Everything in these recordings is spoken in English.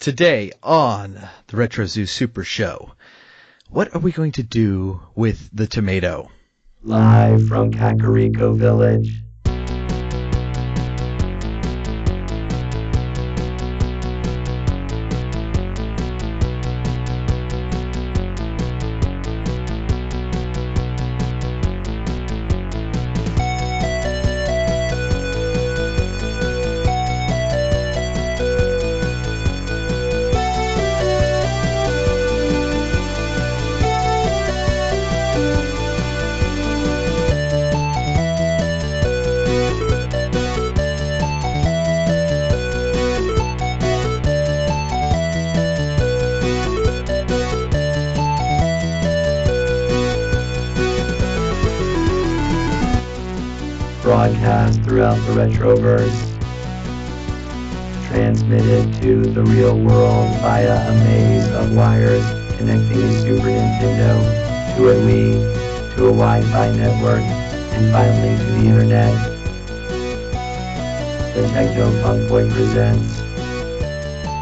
Today on the Retro Zoo Super Show, what are we going to do with the tomato? Live from Kakariko Village. Broadcast throughout the Retroverse. Transmitted to the real world via a maze of wires connecting a Super Nintendo to a Wii, to a Wi-Fi network, and finally to the Internet. The Techno Funk Boy presents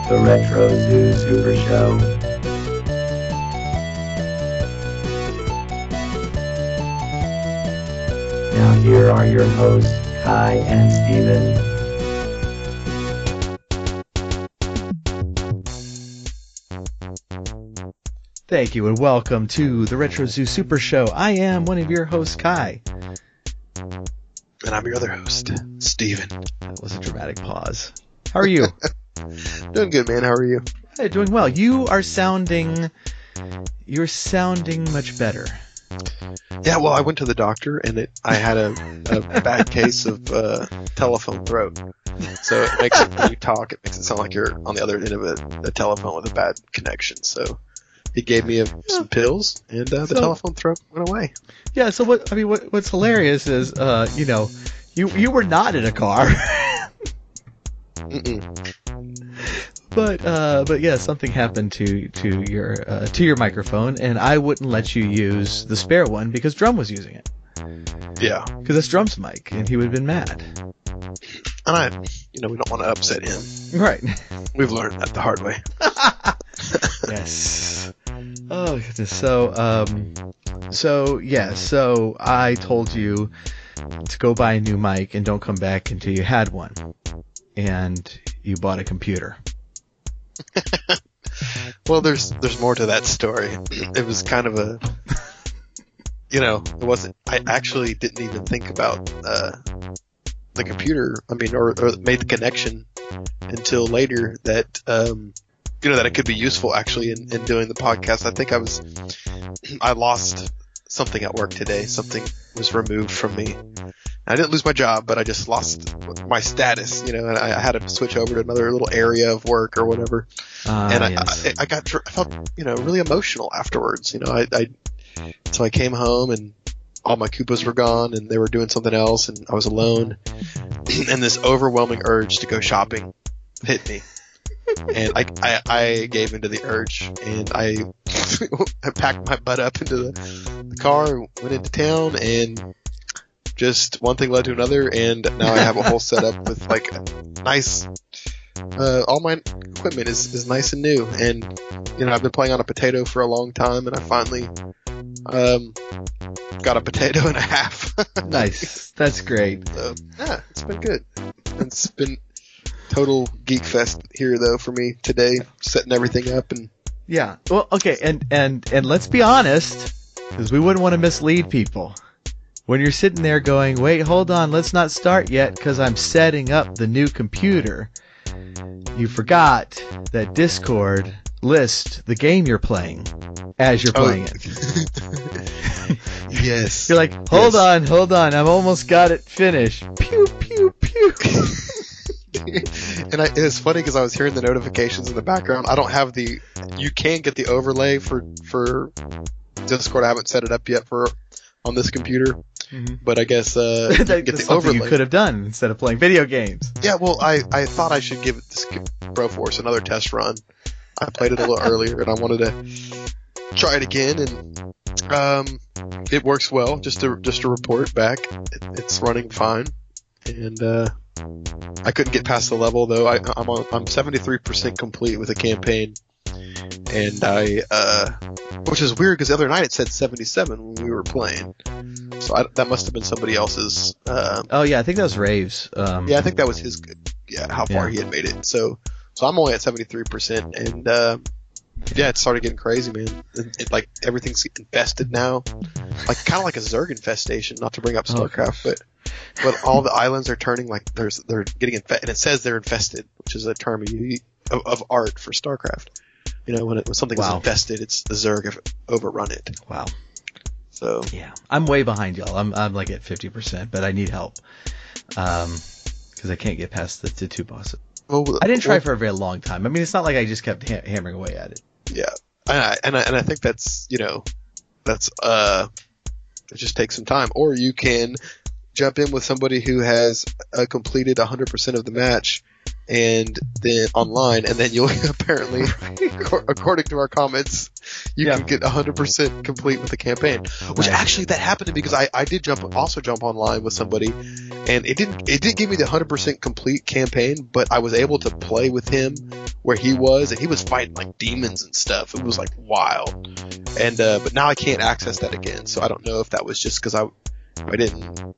the Retro Zoo Super Show. Now here are your hosts, Kai and Steven. Thank you and welcome to the Retro Zoo Super Show. I am one of your hosts, Kai. And I'm your other host, Steven. That was a dramatic pause. How are you? Doing good, man. How are you? Hey, doing well. You're sounding much better. Yeah, well, I went to the doctor, and I had a bad case of telephone throat. So it makes it, when you talk, it makes it sound like you're on the other end of a telephone with a bad connection. So he gave me some pills, and the telephone throat went away. Yeah. So what's hilarious is, you were not in a car. Mm-mm. But yeah, something happened to your microphone, and I wouldn't let you use the spare one because Drum was using it. Yeah, because that's Drum's mic, and he would have been mad. And we don't want to upset him. Right. We've learned that the hard way. Yes. Oh goodness. So I told you to go buy a new mic and don't come back until you had one, and you bought a computer. Well, there's more to that story. It was kind of it wasn't. I actually didn't even think about the computer. I mean, or made the connection until later that that it could be useful actually in doing the podcast. I think I lost something at work today. Something was removed from me. I didn't lose my job, but I just lost my status, and I had to switch over to another little area of work or whatever. And yes. I felt, really emotional afterwards. So I came home and all my Koopas were gone and they were doing something else and I was alone. And this overwhelming urge to go shopping hit me. And I gave into the urge and I packed my butt up into the car, went into town, and just one thing led to another, and now I have a whole setup with like nice. All my equipment is nice and new, and I've been playing on a potato for a long time, and I finally got a potato and a half. Nice, that's great. So, yeah, it's been good. It's been total geek fest here though for me today, setting everything up and. Yeah. Well, okay, and let's be honest, because we wouldn't want to mislead people. When you're sitting there going, wait, hold on, let's not start yet because I'm setting up the new computer, you forgot that Discord lists the game you're playing as you're playing it. Yes. You're like, hold on, I've almost got it finished. Pew, pew, pew. And it's funny because I was hearing the notifications in the background. I don't have you can get the overlay for Discord. I haven't set it up yet on this computer. Mm-hmm. But I guess get the overlay. You could have done instead of playing video games. Yeah, well, I thought I should give this Broforce another test run. I played it a little earlier, and I wanted to try it again, and it works well. Just to report back, it's running fine, and I couldn't get past the level though. I'm 73% complete with a campaign, and which is weird because the other night it said 77 when we were playing. So that must have been somebody else's. Oh yeah, I think that was Rave's. Yeah, I think that was his. Yeah, how far he had made it. So I'm only at 73%, and yeah, it started getting crazy, man. It like everything's infested now, like kind of like a Zerg infestation. Not to bring up StarCraft, but all the islands are turning like they're getting infested, and it says they're infested, which is a term of art for StarCraft. You know, when something is infested, it's the Zerg have overrun it. Wow. So yeah, I'm way behind y'all. I'm like at 50%, but I need help because I can't get past the two bosses. Well, I didn't try for a very long time. I mean, it's not like I just kept hammering away at it. Yeah, and I think that's it just takes some time. Or you can jump in with somebody who has completed 100% of the match, and then online, and then you'll apparently, according to our comments, you can get 100% complete with the campaign. Which actually that happened to me because I did jump online with somebody, and it didn't give me the 100% complete campaign, but I was able to play with him where he was, and he was fighting like demons and stuff. It was like wild, and but now I can't access that again. So I don't know if that was just because I didn't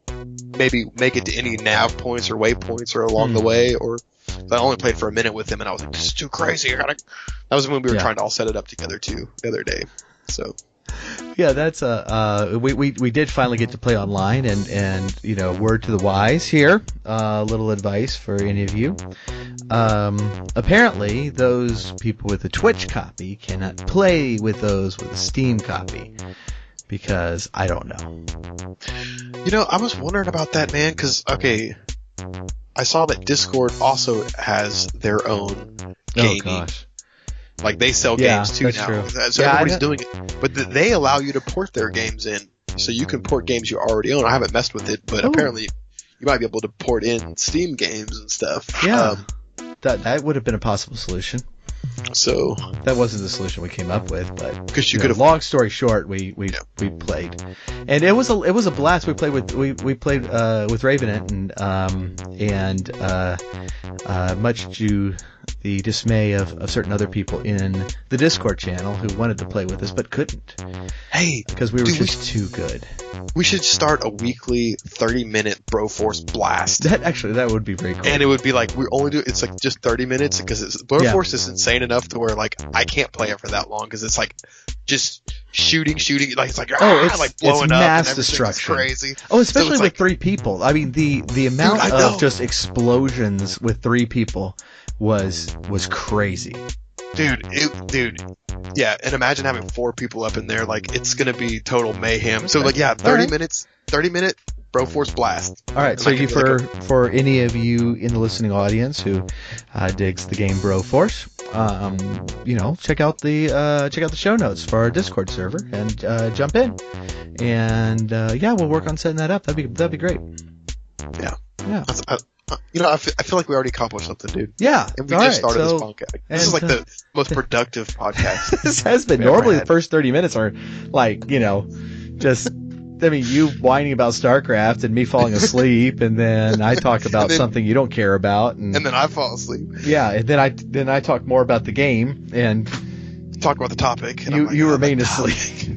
maybe make it to any nav points or waypoints or along the way, or I only played for a minute with him, and I was like, this is too crazy. That was when we were trying to all set it up together too the other day. So yeah, that's we did finally get to play online, and you know, word to the wise here, little advice for any of you. Apparently those people with a Twitch copy cannot play with those with a Steam copy, because I don't know. You know, I was wondering about that, man, because I saw that Discord also has their own gaming. Oh gosh. Like they sell games too now. True. So everybody's doing it. But they allow you to port their games in. So you can port games you already own. I haven't messed with it, but apparently you might be able to port in Steam games and stuff. Yeah. That would have been a possible solution. So that wasn't the solution we came up with, but because you could have. Long story short, we played, and it was a blast. We played with Ravenant, and much to the dismay of certain other people in the Discord channel who wanted to play with us but couldn't. Hey, because we were just too good. We should start a weekly 30-minute Broforce blast. That would be very cool. And it would be like it's like just 30 minutes because Broforce is insane enough to where like I can't play it for that long because it's like just shooting like it's like like blowing it's up mass and destruction. Crazy. Oh, especially with 3 people. I mean the amount of just explosions with 3 people was crazy. Dude, yeah, and imagine having 4 people up in there, like, it's gonna be total mayhem. So, like, yeah, 30-minute Broforce blast. Alright, so for any of you in the listening audience who digs the game Broforce, check out the show notes for our Discord server and jump in. And, we'll work on setting that up. That'd be great. Yeah. I feel like we already accomplished something, dude. Yeah. And we just started this podcast. This is like the most productive podcast. This has been. Normally the first 30 minutes are like, just, you whining about StarCraft and me falling asleep, and then I talk about something you don't care about. And then I fall asleep. Yeah, and then I talk more about the game and talk about the topic. And you remain asleep.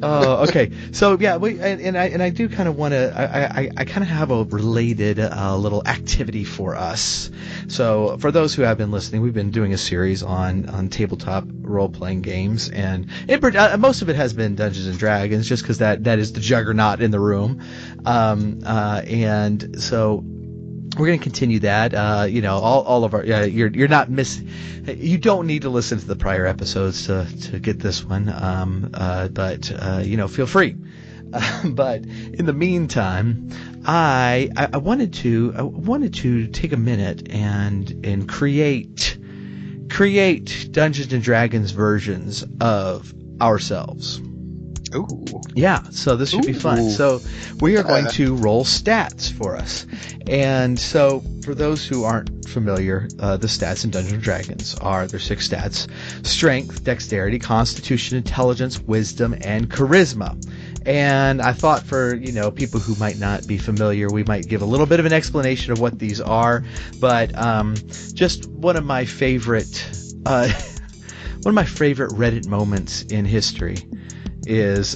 Oh, okay. So yeah, I do kind of want to. I kind of have a related little activity for us. So for those who have been listening, we've been doing a series on tabletop role-playing games, and most of it has been Dungeons and Dragons, just because that is the juggernaut in the room, and so. We're going to continue that. All of our. You're not You don't need to listen to the prior episodes to get this one. But feel free. But in the meantime, I wanted to take a minute and create Dungeons and Dragons versions of ourselves. Ooh. Yeah, so this should be fun. So we are going to roll stats for us. And so for those who aren't familiar, the stats in Dungeons & Dragons are, there's 6 stats: strength, dexterity, constitution, intelligence, wisdom, and charisma. And I thought for, people who might not be familiar, we might give a little bit of an explanation of what these are. But just one of my favorite Reddit moments in history is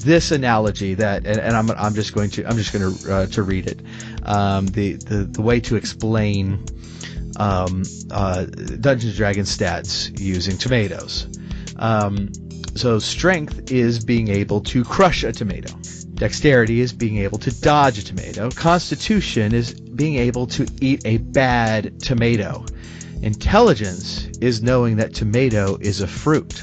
this analogy that, and I'm just going to read it. The way to explain Dungeons and Dragons stats using tomatoes. So strength is being able to crush a tomato. Dexterity is being able to dodge a tomato. Constitution is being able to eat a bad tomato. Intelligence is knowing that tomato is a fruit.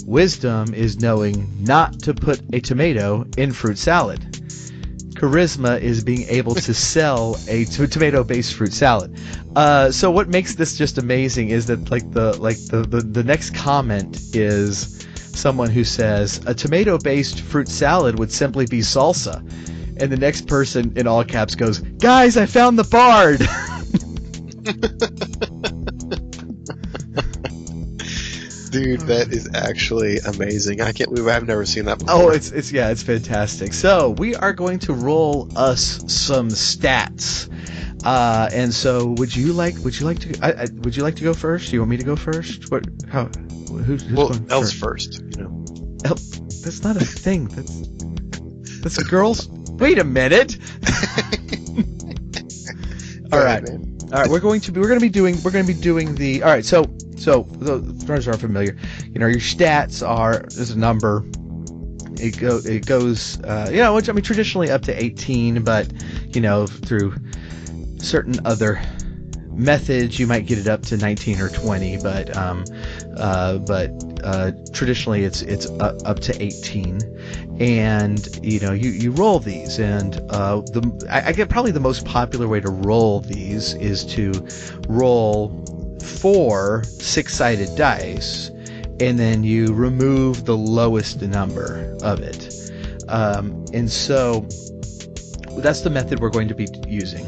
Wisdom is knowing not to put a tomato in fruit salad. Charisma is being able to sell a tomato-based fruit salad. So what makes this just amazing is that the next comment is someone who says a tomato-based fruit salad would simply be salsa, and the next person in all caps goes, "Guys, I found the bard." Dude, that is actually amazing. I can't believe I've never seen that before. Oh, it's fantastic. So we are going to roll us some stats. And so would you like to go first? Do you want me to go first? Who's going Elle's first, That's not a thing. That's girls. Wait a minute. All right. Man. All right, we're going to be doing the. All right, so the runners are familiar. Your stats there's a number. It goes traditionally up to 18, but through certain other methods you might get it up to 19 or 20, but traditionally it's up to 18. And you roll these, and I get probably the most popular way to roll these is to roll 4 6-sided dice, and then you remove the lowest number of it. And so that's the method we're going to be using.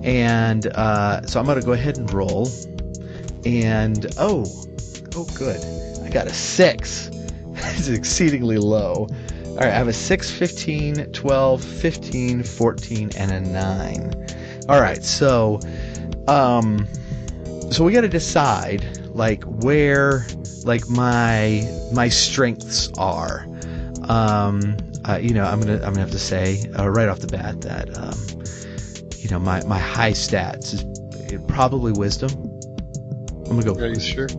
And so I'm going to go ahead and roll. And oh good, I got a 6. It's exceedingly low. All right, I have a 6, 15, 12, 15, 14, and a 9. All right, so we got to decide where my strengths are. I'm gonna have to say right off the bat that my high stats is probably wisdom. I'm gonna go. Are you sure?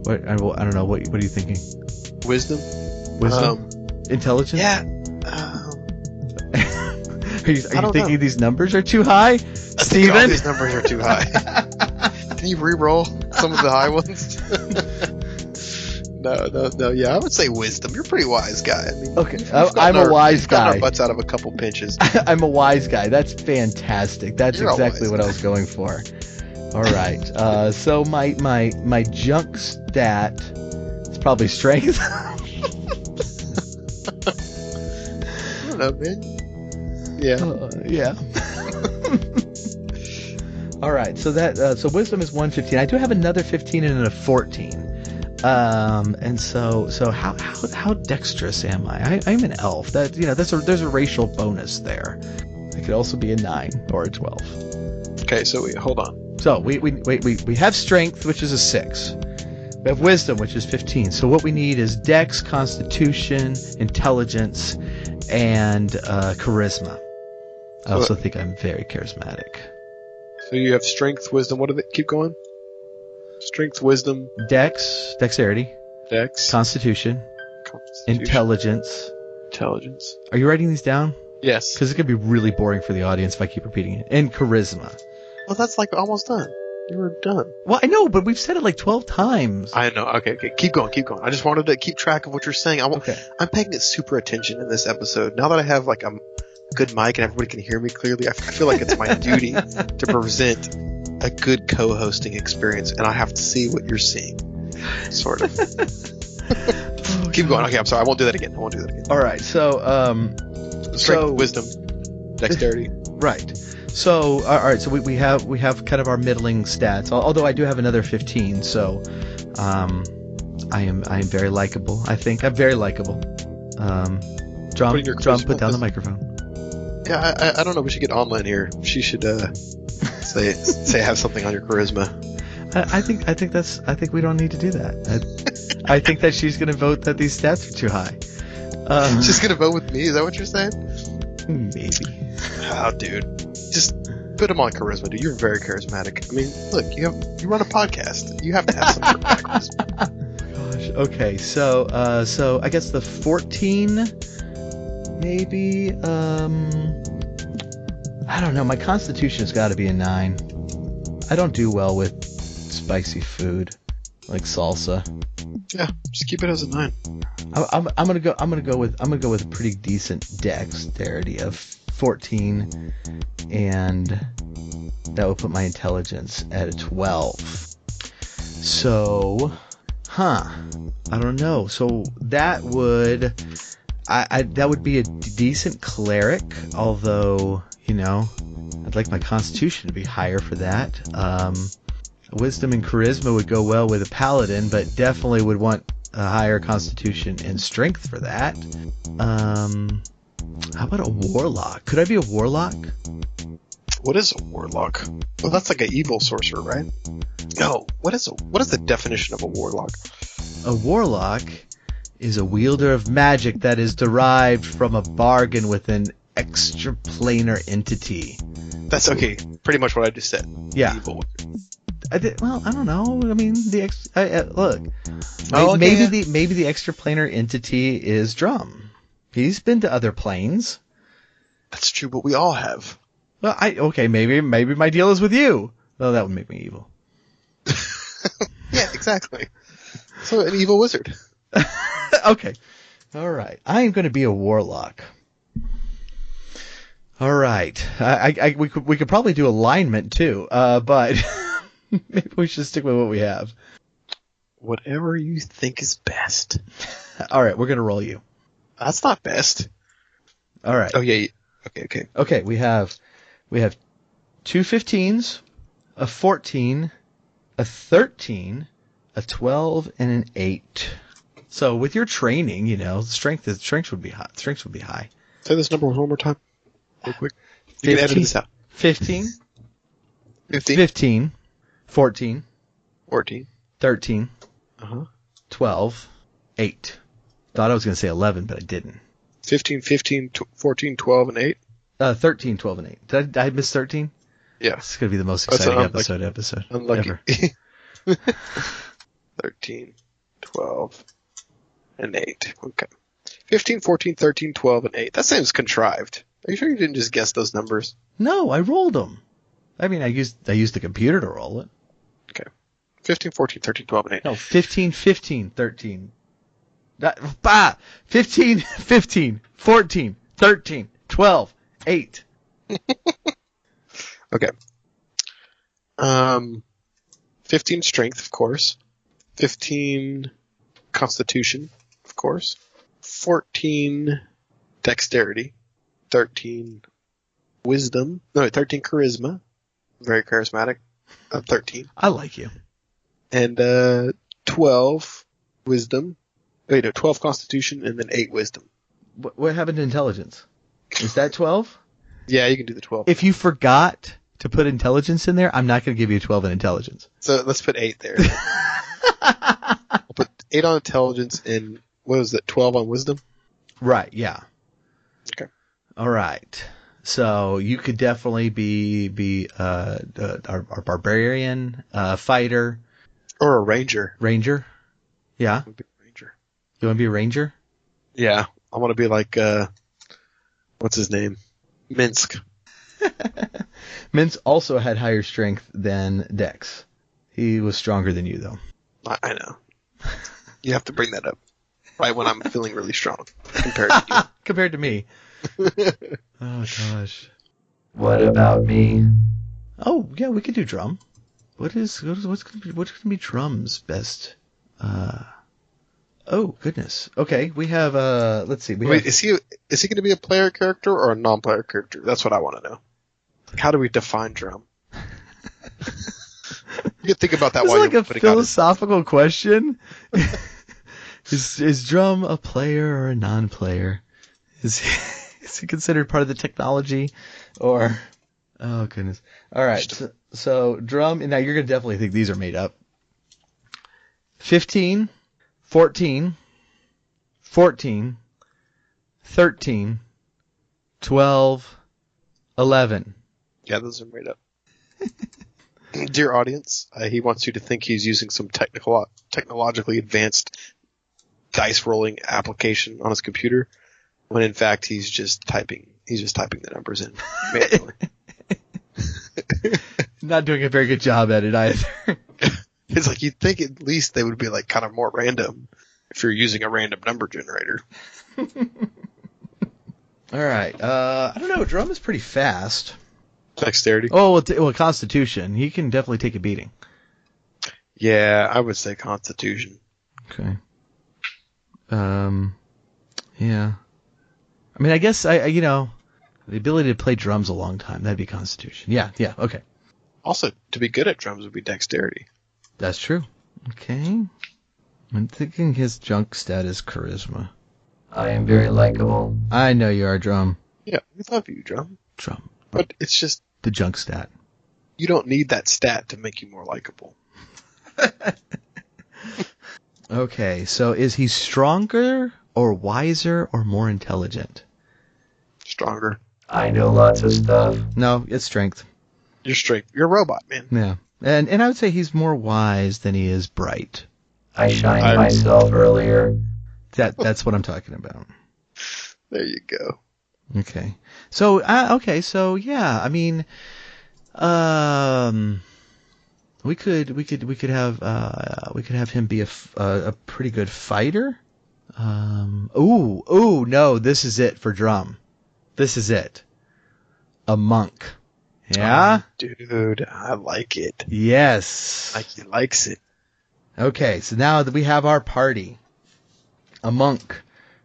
What I don't know. What are you thinking? Wisdom. Intelligence. Yeah. Are you thinking these numbers are too high, Steven? All these numbers are too high. Can you re-roll some of the high ones? No. Yeah, I would say wisdom. You're a pretty wise guy. I mean, okay, I'm a wise guy. Got our butts out of a couple pinches. I'm a wise guy. That's fantastic. That's You're exactly what I was going for. All right. So my junk stat is probably strength. I don't know, man. Yeah. Yeah. All right. So so wisdom is 115. I do have another 15 and a 14. And so how dexterous am I? I'm an elf. That there's a racial bonus there. It could also be a 9 or a 12. Okay, so hold on. So we have strength, which is a 6. We have wisdom, which is 15. So what we need is dex, constitution, intelligence, and charisma. I also think I'm very charismatic. So you have strength, wisdom. What do they keep going? Strength, wisdom, dexterity, constitution, intelligence. Are you writing these down? Yes. Because it could be really boring for the audience if I keep repeating it. And charisma. Well, that's almost done. You were done. Well, I know, but we've said it 12 times. I know. Okay. Keep going. I just wanted to keep track of what you're saying. Okay. I'm paying super attention in this episode. Now that I have a good mic and everybody can hear me clearly, I feel like it's my duty to present a good co-hosting experience, and I have to see what you're seeing. Sort of. Keep going. Okay, I'm sorry. I won't do that again. All right. So, strength, wisdom, dexterity. Right. So, all right. So we have kind of our middling stats. Although I do have another 15. So, I am very likable. I think I'm very likable. Drum, Putting your put charisma- down the microphone. Yeah, I don't know. We should get online here. She should say have something on your charisma. I think we don't need to do that. I think that she's going to vote that these stats are too high. She's gonna vote with me. Is that what you're saying? Maybe. Oh, dude, just put him on charisma, dude. You're very charismatic. I mean, look, you run a podcast. You have to have some charisma. Gosh. Okay. So I guess the 14, maybe. I don't know. My constitution's got to be a 9. I don't do well with spicy food, like salsa. Yeah, just keep it as a 9. I'm gonna go with a pretty decent dexterity of 14, and that would put my intelligence at a 12. So, I don't know. So that would that would be a decent cleric, although I'd like my constitution to be higher for that. Wisdom and charisma would go well with a paladin, but definitely would want a higher constitution and strength for that. How about a warlock? Could I be a warlock? What is a warlock? Well, that's like an evil sorcerer, right? No. What is the definition of a warlock? A warlock is a wielder of magic that is derived from a bargain with an extraplanar entity. That's okay. Pretty much what I just said. Yeah. Evil. I don't know. I mean, look. Oh, okay. Maybe the extraplanar entity is Drum. He's been to other planes. That's true, but we all have. Well, maybe my deal is with you. Well, that would make me evil. Yeah, exactly. So an evil wizard. Okay. All right. I am going to be a warlock. All right. We could probably do alignment too, but maybe we should stick with what we have. Whatever you think is best. All right, we're gonna roll you. That's not best. All right. Oh yeah. Okay. Okay. We have 2 15s, a 14, a 13, a 12, and an 8. So with your training, strength would be high. Strength would be high. Say this number one more time, real quick. You can edit this out. 15, 15, 15, 14, 14, 13, 12, 8. Thought I was going to say 11, but I didn't. 15, 14, 12, and 8? 13, 12, and 8. Did I miss 13? Yeah. This is going to be the most exciting episode unlucky. ever. 13, 12, and 8. Okay. 15, 14, 13, 12, and 8. That seems contrived. Are you sure you didn't just guess those numbers? No, I rolled them. I mean, I used the computer to roll it. Okay. 15, 14, 13, 12, and 8. No, 15, 15, 13. 15, 15, 14, 13, 12, 8. Okay. 15 strength, of course. 15 constitution, of course. 14 dexterity. 13 wisdom. No, 13 charisma. Very charismatic. 13. I like you. And 12 wisdom. Wait, no, 12 constitution and then 8 wisdom. What happened to intelligence? Is that 12? Yeah, you can do the 12. If you forgot to put intelligence in there, I'm not going to give you 12 in intelligence. So let's put 8 there. We'll put 8 on intelligence and what was it, 12 on wisdom? Right, yeah. Okay. All right. So you could definitely be our barbarian, fighter. Or a ranger. Ranger? Yeah. Would be a ranger. You want to be a ranger? Yeah. I want to be like, what's his name? Minsk. Minsk also had higher strength than Dex. He was stronger than you, though. I know. You have to bring that up right when I'm feeling really strong compared to you. Compared to me. Oh, gosh. What about me? Oh, yeah, we could do drum. What's gonna be drum's best? Oh, goodness. Okay, we have, let's see. Wait, is he going to be a player character or a non-player character? That's what I want to know. Like, how do we define drum? You can think about that It's while like you're a putting philosophical question. Is Drum a player or a non-player? Is he considered part of the technology, or? Oh goodness! All right, so Drum. Now you're gonna definitely think these are made up. 15, 14, 14, 13, 12, 11. Yeah, those are made up. Dear audience, he wants you to think he's using some technologically advanced dice rolling application on his computer, when in fact he's just typing the numbers in manually. Not doing a very good job at it either. It's like you'd think at least they would be like kind of more random if you're using a random number generator. All right. I don't know. Drum is pretty fast. Dexterity? Oh, well, Constitution. He can definitely take a beating. Yeah, I would say Constitution. Okay. Yeah. I mean, I guess the ability to play drums a long time, that'd be Constitution. Yeah, okay. Also, to be good at drums would be Dexterity. That's true. Okay. I'm thinking his junk stat is Charisma. I am very likable. I know you are, Drum. Yeah, we love you, Drum. Drum. But it's just... The junk stat. You don't need that stat to make you more likable. Okay, so is he stronger or wiser or more intelligent? Stronger. I know lots of stuff. No, it's strength. You're straight. You're a robot, man. Yeah. And I would say he's more wise than he is bright. I shined myself earlier. That's what I'm talking about. There you go. Okay. So yeah, I mean, we could have him be a pretty good fighter. No, this is it for Drum. This is it. A monk. Yeah? Oh, dude, I like it. Yes. Like he likes it. Okay, so now that we have our party. A monk,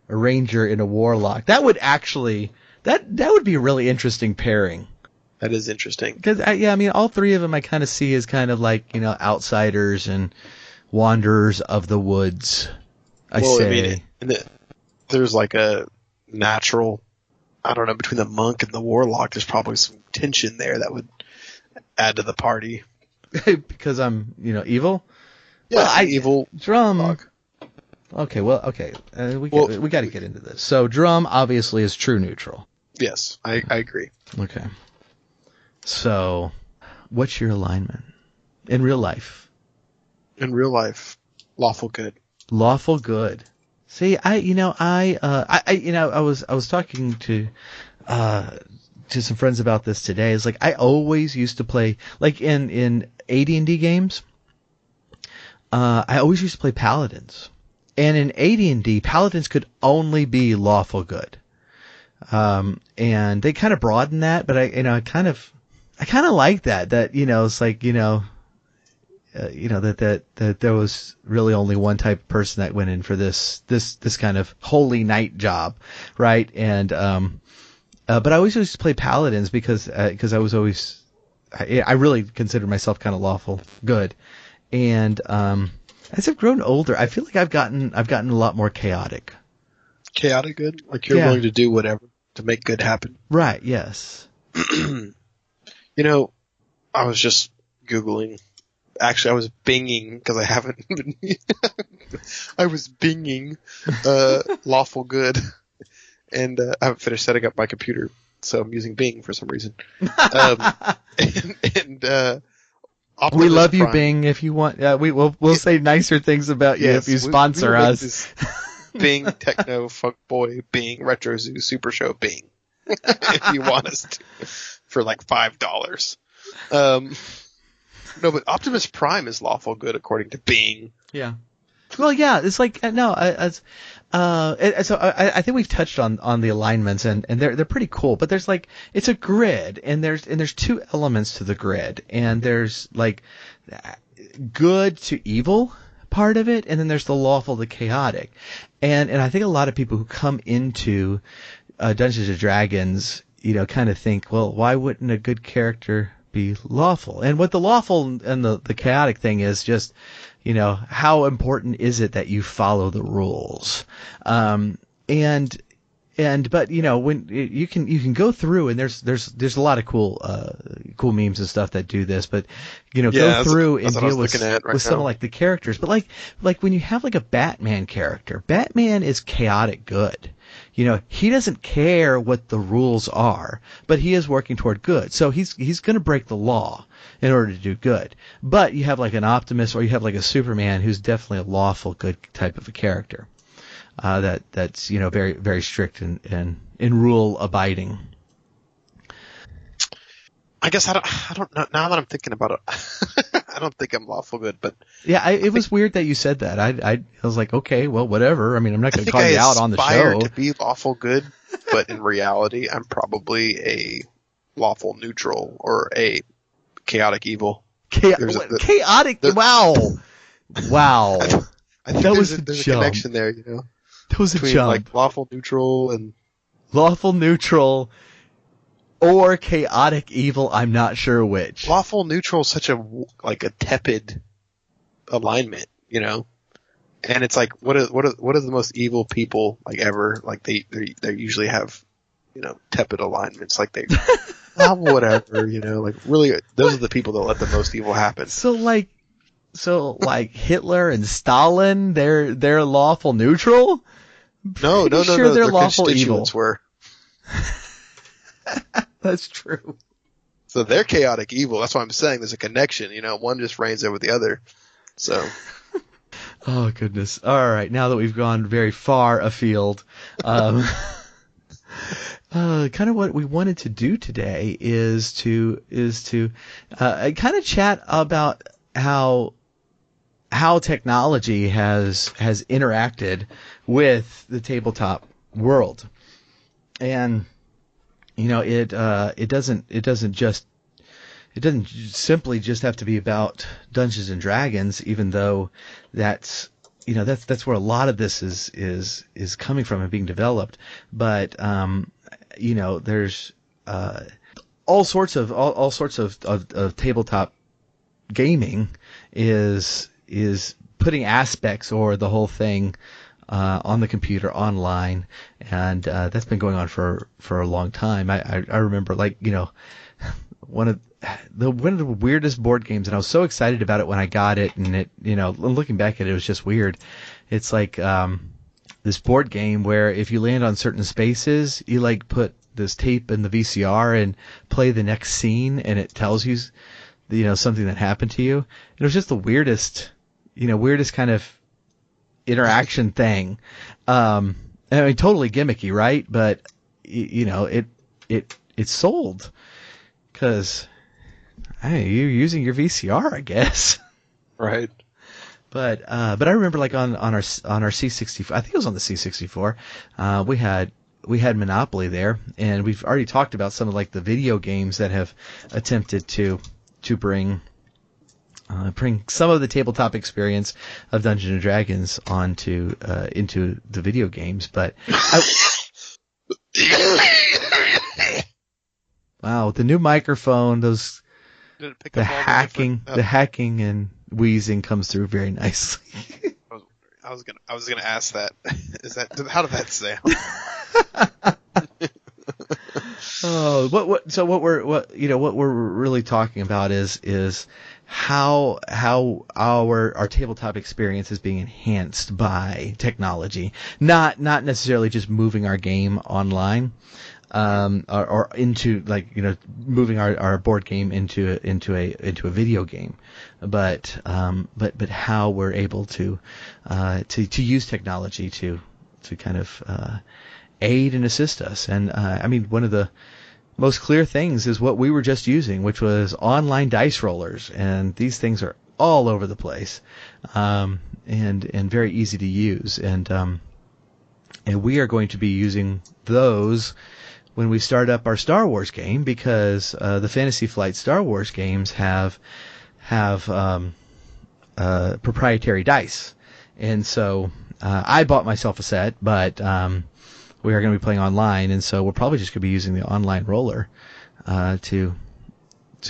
a ranger, and a warlock. That would actually, that would be a really interesting pairing. That is interesting. Because, all three of them I kind of see as kind of like, outsiders and wanderers of the woods, there's like a natural, I don't know, between the monk and the warlock, there's probably some tension there that would add to the party. Because I'm, evil? Yeah, well, evil. Drum. Warlock. Okay, we got to get into this. So Drum obviously is true neutral. Yes, I agree. Okay. So, what's your alignment in real life? In real life, lawful good. Lawful good. See, I was talking to some friends about this today. It's like I always used to play like in AD&D games. I always used to play paladins. And in AD&D, paladins could only be lawful good. And they kind of broaden that, but I kind of like that it's like, that there was really only one type of person that went in for this kind of holy knight job. Right. And, but I always used to play paladins because I was always, I really considered myself kind of lawful good. And, as I've grown older, I feel like I've gotten a lot more chaotic. Chaotic good? Like you're willing to do whatever to make good happen? Right, yes. I was just Googling. Actually, I was binging because I haven't been. I was binging lawful good. And I haven't finished setting up my computer, so I'm using Bing for some reason. We love you, Prime. Bing. If you want, we'll say nicer things about you if you sponsor us. Bing, Techno, Funk Boy, Bing, Retro Zoo, Super Show, Bing. If you want us to, for like $5. No, but Optimus Prime is lawful good according to Bing. Yeah. Well, yeah, it's like so I think we've touched on the alignments and they're pretty cool, but there's like it's a grid and there's two elements to the grid and there's like good to evil part of it and then there's the lawful to chaotic and I think a lot of people who come into Dungeons and Dragons kind of think, well, why wouldn't a good character be lawful. And what the lawful and the chaotic thing is just, how important is it that you follow the rules? But when you can go through, and there's a lot of cool memes and stuff that do this, but go through and deal with some of like the characters. But like when you have like a Batman character, Batman is chaotic good. He doesn't care what the rules are, but he is working toward good. So he's going to break the law in order to do good. But you have like an Optimus, or you have like a Superman who's definitely a lawful good type of a character. That's very, very strict and rule abiding. I guess I don't know. Now that I'm thinking about it, I don't think I'm lawful good, but yeah, it was weird that you said that. I was like, okay, well, whatever. I mean, I'm not going to call you out on the show. I aspire to be lawful good, but in reality, I'm probably a lawful neutral or a chaotic evil. Chaotic? Wow. I think there's a connection there, That was between a jump. Like lawful neutral or chaotic evil. I'm not sure which. Lawful neutral is such a tepid alignment, and it's like what are the most evil people like ever? Like they usually have tepid alignments. Like they whatever, like really those are the people that let the most evil happen. So like Hitler and Stalin, they're lawful neutral? No. They're lawful evil. Were. That's true. So they're chaotic evil. That's why I'm saying there's a connection. One just reigns over the other. So. Oh goodness! All right, now that we've gone very far afield, kind of what we wanted to do today is to kind of chat about how technology has interacted with the tabletop world, and it doesn't simply just have to be about Dungeons and Dragons, even though that's where a lot of this is coming from and being developed. But there's all sorts of tabletop gaming is putting aspects or the whole thing on the computer online, and that's been going on for a long time. I remember one of the weirdest board games, and I was so excited about it when I got it, and it looking back at it was just weird. It's like this board game where if you land on certain spaces, you put this tape in the VCR and play the next scene, and it tells you something that happened to you. It was just the weirdest kind of interaction thing. I mean, totally gimmicky, right? But it sold because you're using your VCR, I guess. Right. But I remember on our C64, I think it was on the C64, we had Monopoly there, and we've already talked about some of the video games that have attempted to bring some of the tabletop experience of Dungeons and Dragons into the video games. But wow, the new microphone, the hacking and wheezing comes through very nicely. I was gonna ask that. How did that sound? Oh, what we're really talking about is how our tabletop experience is being enhanced by technology, not necessarily just moving our game online, or into moving our board game into a video game, but how we're able to use technology to kind of aid and assist us. And I mean, one of the most clear things is what we were just using, which was online dice rollers, and these things are all over the place, and very easy to use, and we are going to be using those when we start up our Star Wars game, because the Fantasy Flight Star Wars games have proprietary dice, and so I bought myself a set, but we are going to be playing online, and so we're probably just going to be using the online roller to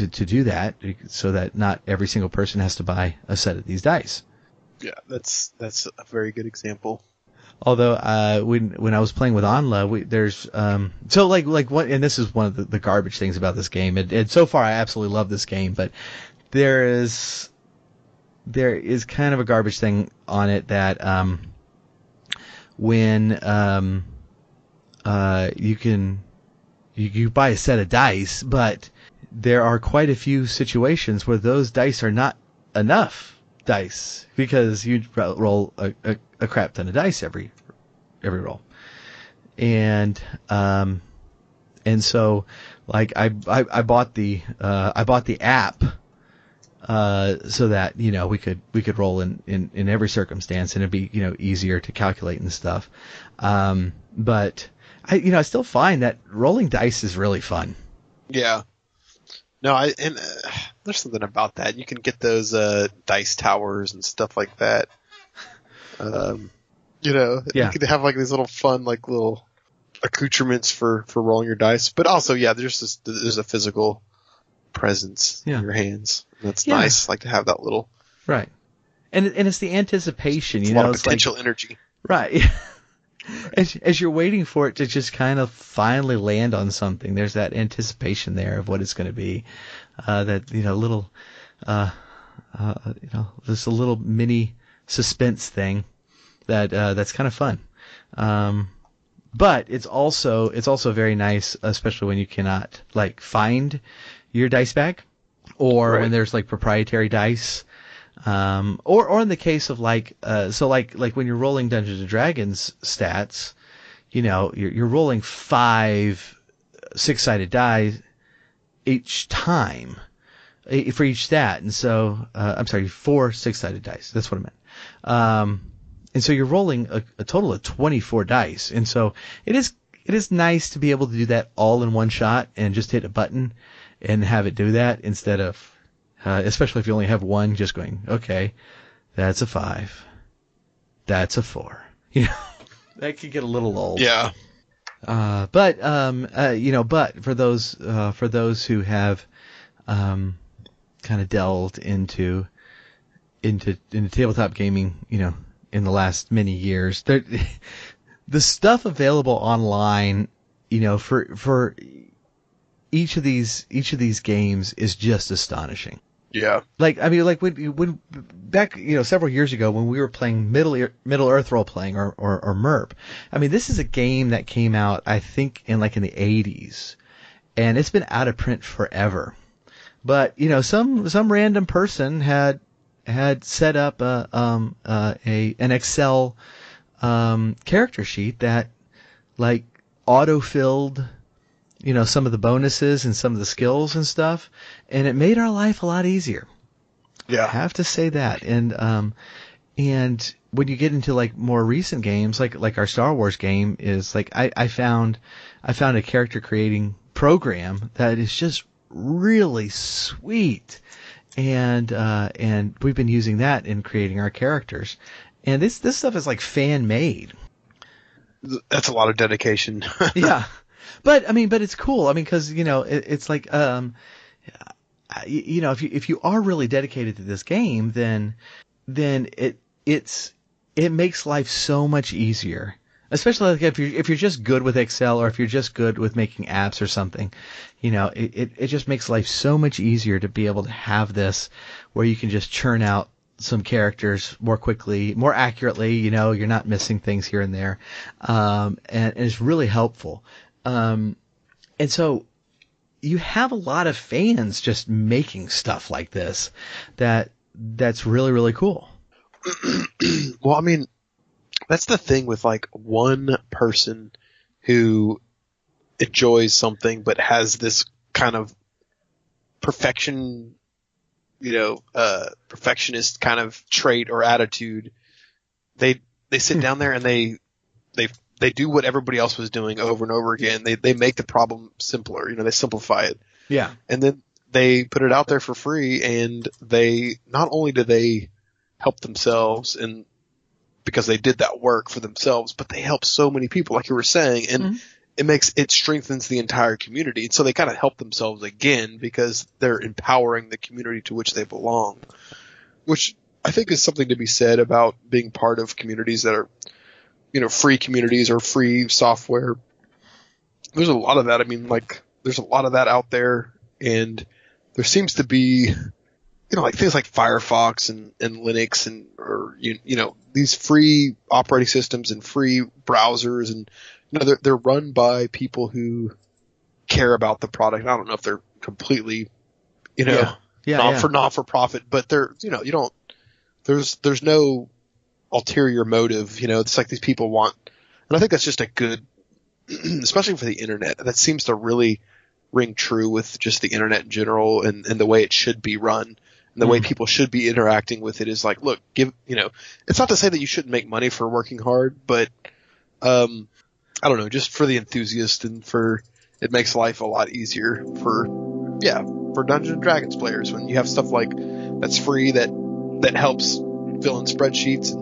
to do that, so that not every single person has to buy a set of these dice. Yeah, that's a very good example. Although when I was playing with Anla, there's so like what, and this is one of the garbage things about this game. And so far I absolutely love this game, but there is kind of a garbage thing on it that when you buy a set of dice, but there are quite a few situations where those dice are not enough dice, because you roll a crap ton of dice every roll, and so like I bought the app so that we could roll in every circumstance, and it'd be easier to calculate and stuff, but I still find that rolling dice is really fun. Yeah. No, there's something about that. You can get those dice towers and stuff like that. You can have like these little fun, like little accoutrements for rolling your dice. But also, there's a physical presence in your hands. That's nice, like to have that little right. And it's the anticipation. It's a lot of potential energy. Right. As you're waiting for it to just kind of finally land on something, there's that anticipation there of what it's going to be. That little, just a little mini suspense thing that's kind of fun. But it's also very nice, especially when you cannot like find your dice bag, or when there's like proprietary dice. Or in the case of like when you're rolling Dungeons and Dragons stats, you're rolling 5 6-sided die each time for each stat, and so 4 6-sided dice. That's what I meant. And so you're rolling a total of 24 dice, and so it is nice to be able to do that all in one shot and just hit a button and have it do that, instead of especially if you only have one, just going, okay, that's a 5, that's a 4. That could get a little old. Yeah. But for those who have kind of delved into tabletop gaming, in the last many years, the stuff available online, for each of these games is just astonishing. Yeah. When back, several years ago when we were playing Middle Earth role playing or MERP, this is a game that came out, I think, in the 80s, and it's been out of print forever. But, some random person had set up an Excel character sheet that auto-filled some of the bonuses and some of the skills and stuff, and it made our life a lot easier. Yeah. I have to say that. And when you get into more recent games, like our Star Wars game is I found a character creating program that is just really sweet. And we've been using that in creating our characters. And this stuff is fan made. That's a lot of dedication. Yeah. But it's cool. Because it's if you are really dedicated to this game, then it makes life so much easier. Especially if you're just good with Excel, or if you're just good with making apps or something, it just makes life so much easier to be able to have this where you can just churn out some characters more quickly, more accurately. You're not missing things here and there, and it's really helpful. And so you have a lot of fans just making stuff like this that's really, really cool. Well, that's the thing with one person who enjoys something but has this kind of perfectionist kind of trait or attitude. They sit down there and they do what everybody else was doing over and over again. They make the problem simpler. They simplify it. Yeah. And then they put it out there for free, and they not only do they help themselves and because they did that work for themselves, but they help so many people, like you were saying. And it strengthens the entire community. And so they kind of help themselves again because they're empowering the community to which they belong, which I think is something to be said about being part of communities that are, free communities or free software. There's a lot of that. I mean, like, there's a lot of that out there, and there seems to be, like things like Firefox and Linux or these free operating systems and free browsers, and they're run by people who care about the product. I don't know if they're completely, not-for-profit, but they're, there's no ulterior motive. It's like these people want, and I think that's just a good, especially for the internet. That seems to really ring true with just the internet in general and the way it should be run. And the way people should be interacting with it is like, look, it's not to say that you shouldn't make money for working hard, but, I don't know, just for the enthusiast and it makes life a lot easier for Dungeons and Dragons players when you have stuff like that's free that helps fill in spreadsheets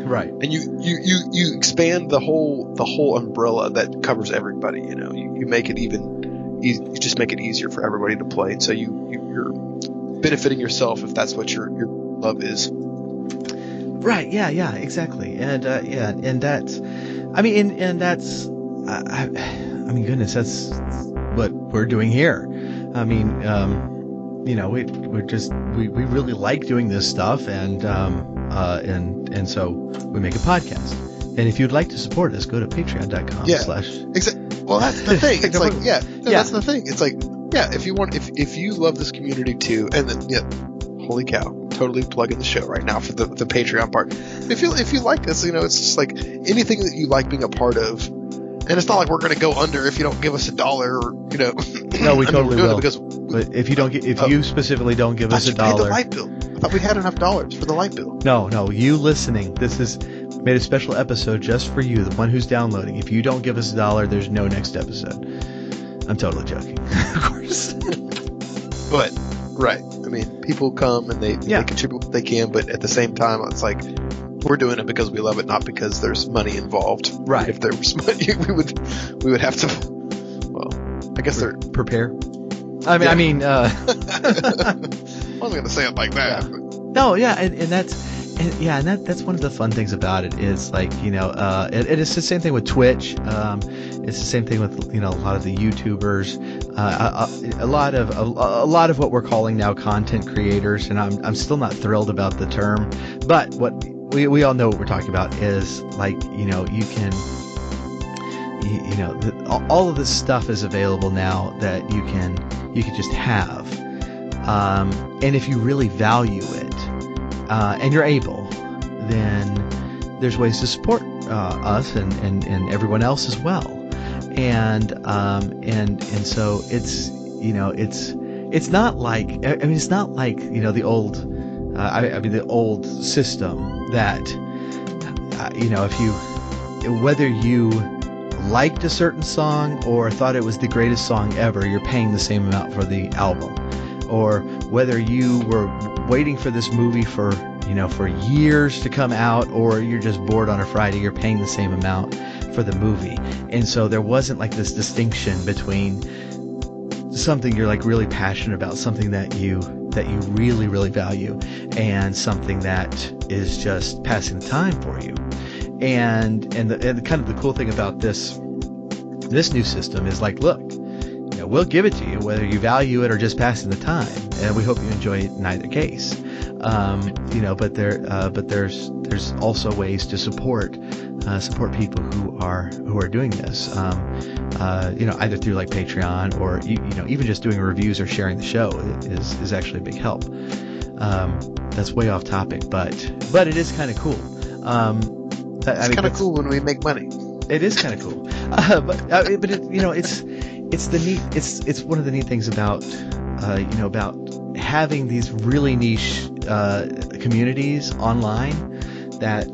right. And you expand the whole umbrella that covers everybody. You make it you just make it easier for everybody to play. And so you're benefiting yourself if that's what your love is. Right. Yeah. Exactly. And and that's, I mean, goodness, that's what we're doing here. I mean, we really like doing this stuff, and so we make a podcast. And if you'd like to support us, go to patreon.com/. Well, that's the thing. It's like, that's the thing. It's like, if you love this community too, and then, holy cow, totally plugging the show right now for the Patreon part. If you like this, it's just like anything that you like being a part of, and it's not like we're going to go under if you don't give us $1 or, No, we totally will. But if you specifically don't give us $1, pay the light bill. I thought we had enough dollars for the light bill. No, you listening. This is made a special episode just for you, the one who's downloading. If you don't give us $1, there's no next episode. I'm totally joking, of course. But right, I mean, people come and they contribute what they can, but at the same time, it's like we're doing it because we love it, not because there's money involved. Right. If there was money, we would have to. Well, I guess they're prepare. I mean, I wasn't going to say it like that. Yeah. No, yeah, and that's one of the fun things about it is like, it's the same thing with Twitch. It's the same thing with, a lot of the YouTubers, a lot of what we're calling now content creators. And I'm still not thrilled about the term, but what we all know what we're talking about is like, you can, all of this stuff is available now that you can just have. And if you really value it, and you're able, then there's ways to support us and everyone else as well. And so it's it's not like the old the old system that if you whether you liked a certain song or thought it was the greatest song ever, you're paying the same amount for the album. Or whether you were waiting for this movie for years to come out, or you're just bored on a Friday, you're paying the same amount for the movie. And so there wasn't like this distinction between something you're like really passionate about, something that you really, really value, and something that is just passing the time for you. And the kind of the cool thing about this new system is like, look, we'll give it to you whether you value it or just passing the time, and we hope you enjoy it in either case. But there's also ways to support people who are doing this. Either through like Patreon or even just doing reviews or sharing the show is actually a big help. That's way off topic, but it is kind of cool. It's kind of cool when we make money. It is kind of cool, but it's one of the neat things about about having these really niche communities online that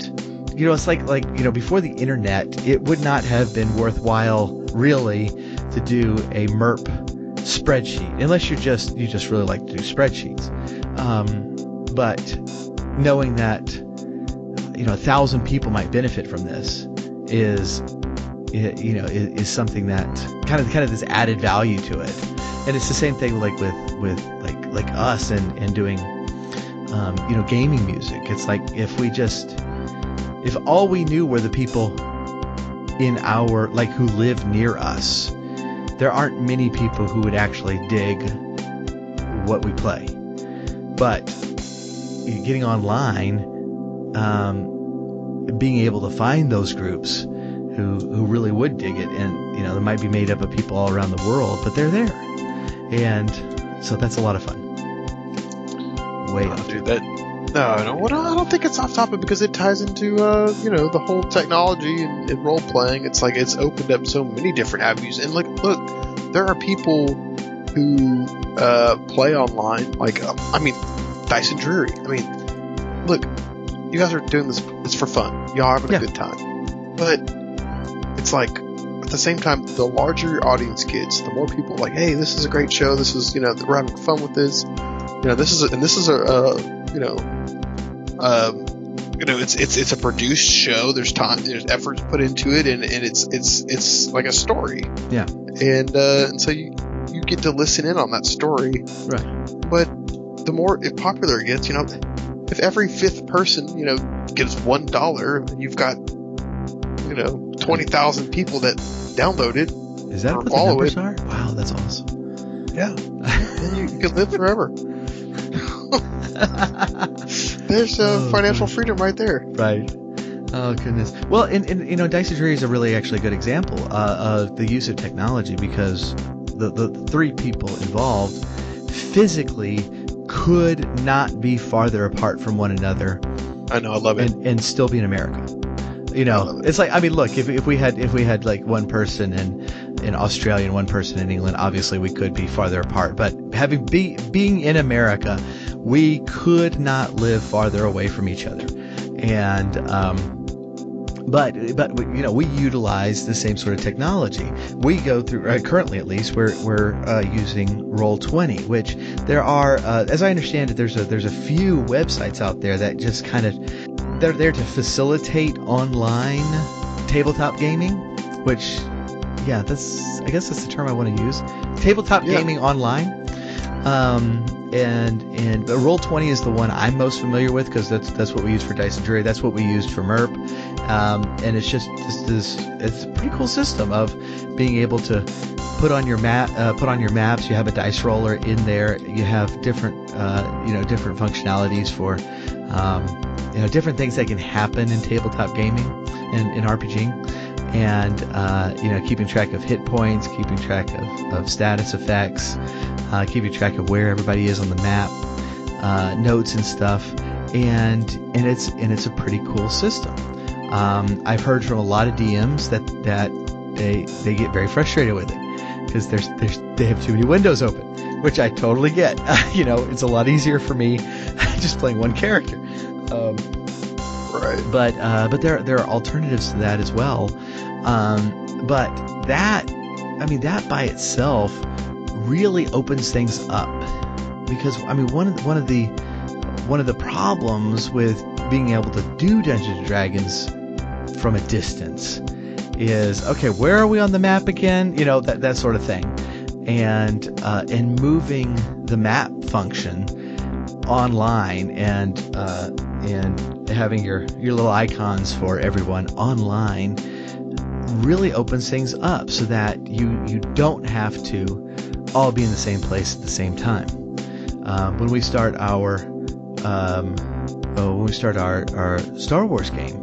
it's like before the internet, it would not have been worthwhile really to do a MERP spreadsheet unless you just really like to do spreadsheets. But knowing that 1,000 people might benefit from this is is something that kind of this added value to it. And it's the same thing like with us and doing gaming music. It's like if all we knew were the people in our who live near us, there aren't many people who would actually dig what we play. But getting online, being able to find those groups who really would dig it, and they might be made up of people all around the world, but they're there, and so that's a lot of fun. Way off. Dude, I don't think it's off topic because it ties into the whole technology and role playing. It's like it's opened up so many different avenues, and look, there are people who play online, Dyson Drury. I mean, look, you guys are doing this, it's for fun. Y'all having a good time. But it's like, at the same time, the larger your audience gets, the more people are like, hey, this is a great show. This is, we're having fun with this. It's a produced show. There's time, there's efforts put into it, and it's like a story. Yeah. And so you get to listen in on that story. Right. But the more popular it gets, if every fifth person, gives $1, and you've got, 20,000 people that download it. Is that what the numbers are? Wow, that's awesome. Yeah. And you can live forever. There's financial freedom right there. Right. Oh, goodness. Well, and Dyson Drury is a really actually good example of the use of technology, because the three people involved physically could not be farther apart from one another. I know, I love it. And still be in America. It's like, I mean, look, if we had like one person in Australia and one person in England, obviously we could be farther apart. But being in America, we could not live farther away from each other. And but we utilize the same sort of technology. We go through currently, at least, we're using Roll20, which there are, as I understand it, there's a few websites out there that just kind of, they're there to facilitate online tabletop gaming, which, I guess that's the term I want to use. Tabletop gaming online. And Roll20 is the one I'm most familiar with, because that's what we use for Dyson Drury. That's what we used for MERP. And it's just it's a pretty cool system of being able to put on your maps. You have a dice roller in there. You have different different functionalities for different things that can happen in tabletop gaming and in RPGing. And keeping track of hit points, keeping track of status effects, keeping track of where everybody is on the map, notes and stuff, and it's a pretty cool system. I've heard from a lot of DMs that they get very frustrated with it, because they have too many windows open, which I totally get. It's a lot easier for me just playing one character. Right. But there are alternatives to that as well. But that by itself really opens things up, because one of the problems with being able to do Dungeons and Dragons from a distance is, okay, where are we on the map again? That sort of thing, and moving the map function online and having your little icons for everyone online really opens things up, so that you don't have to all be in the same place at the same time. When we start our Star Wars game,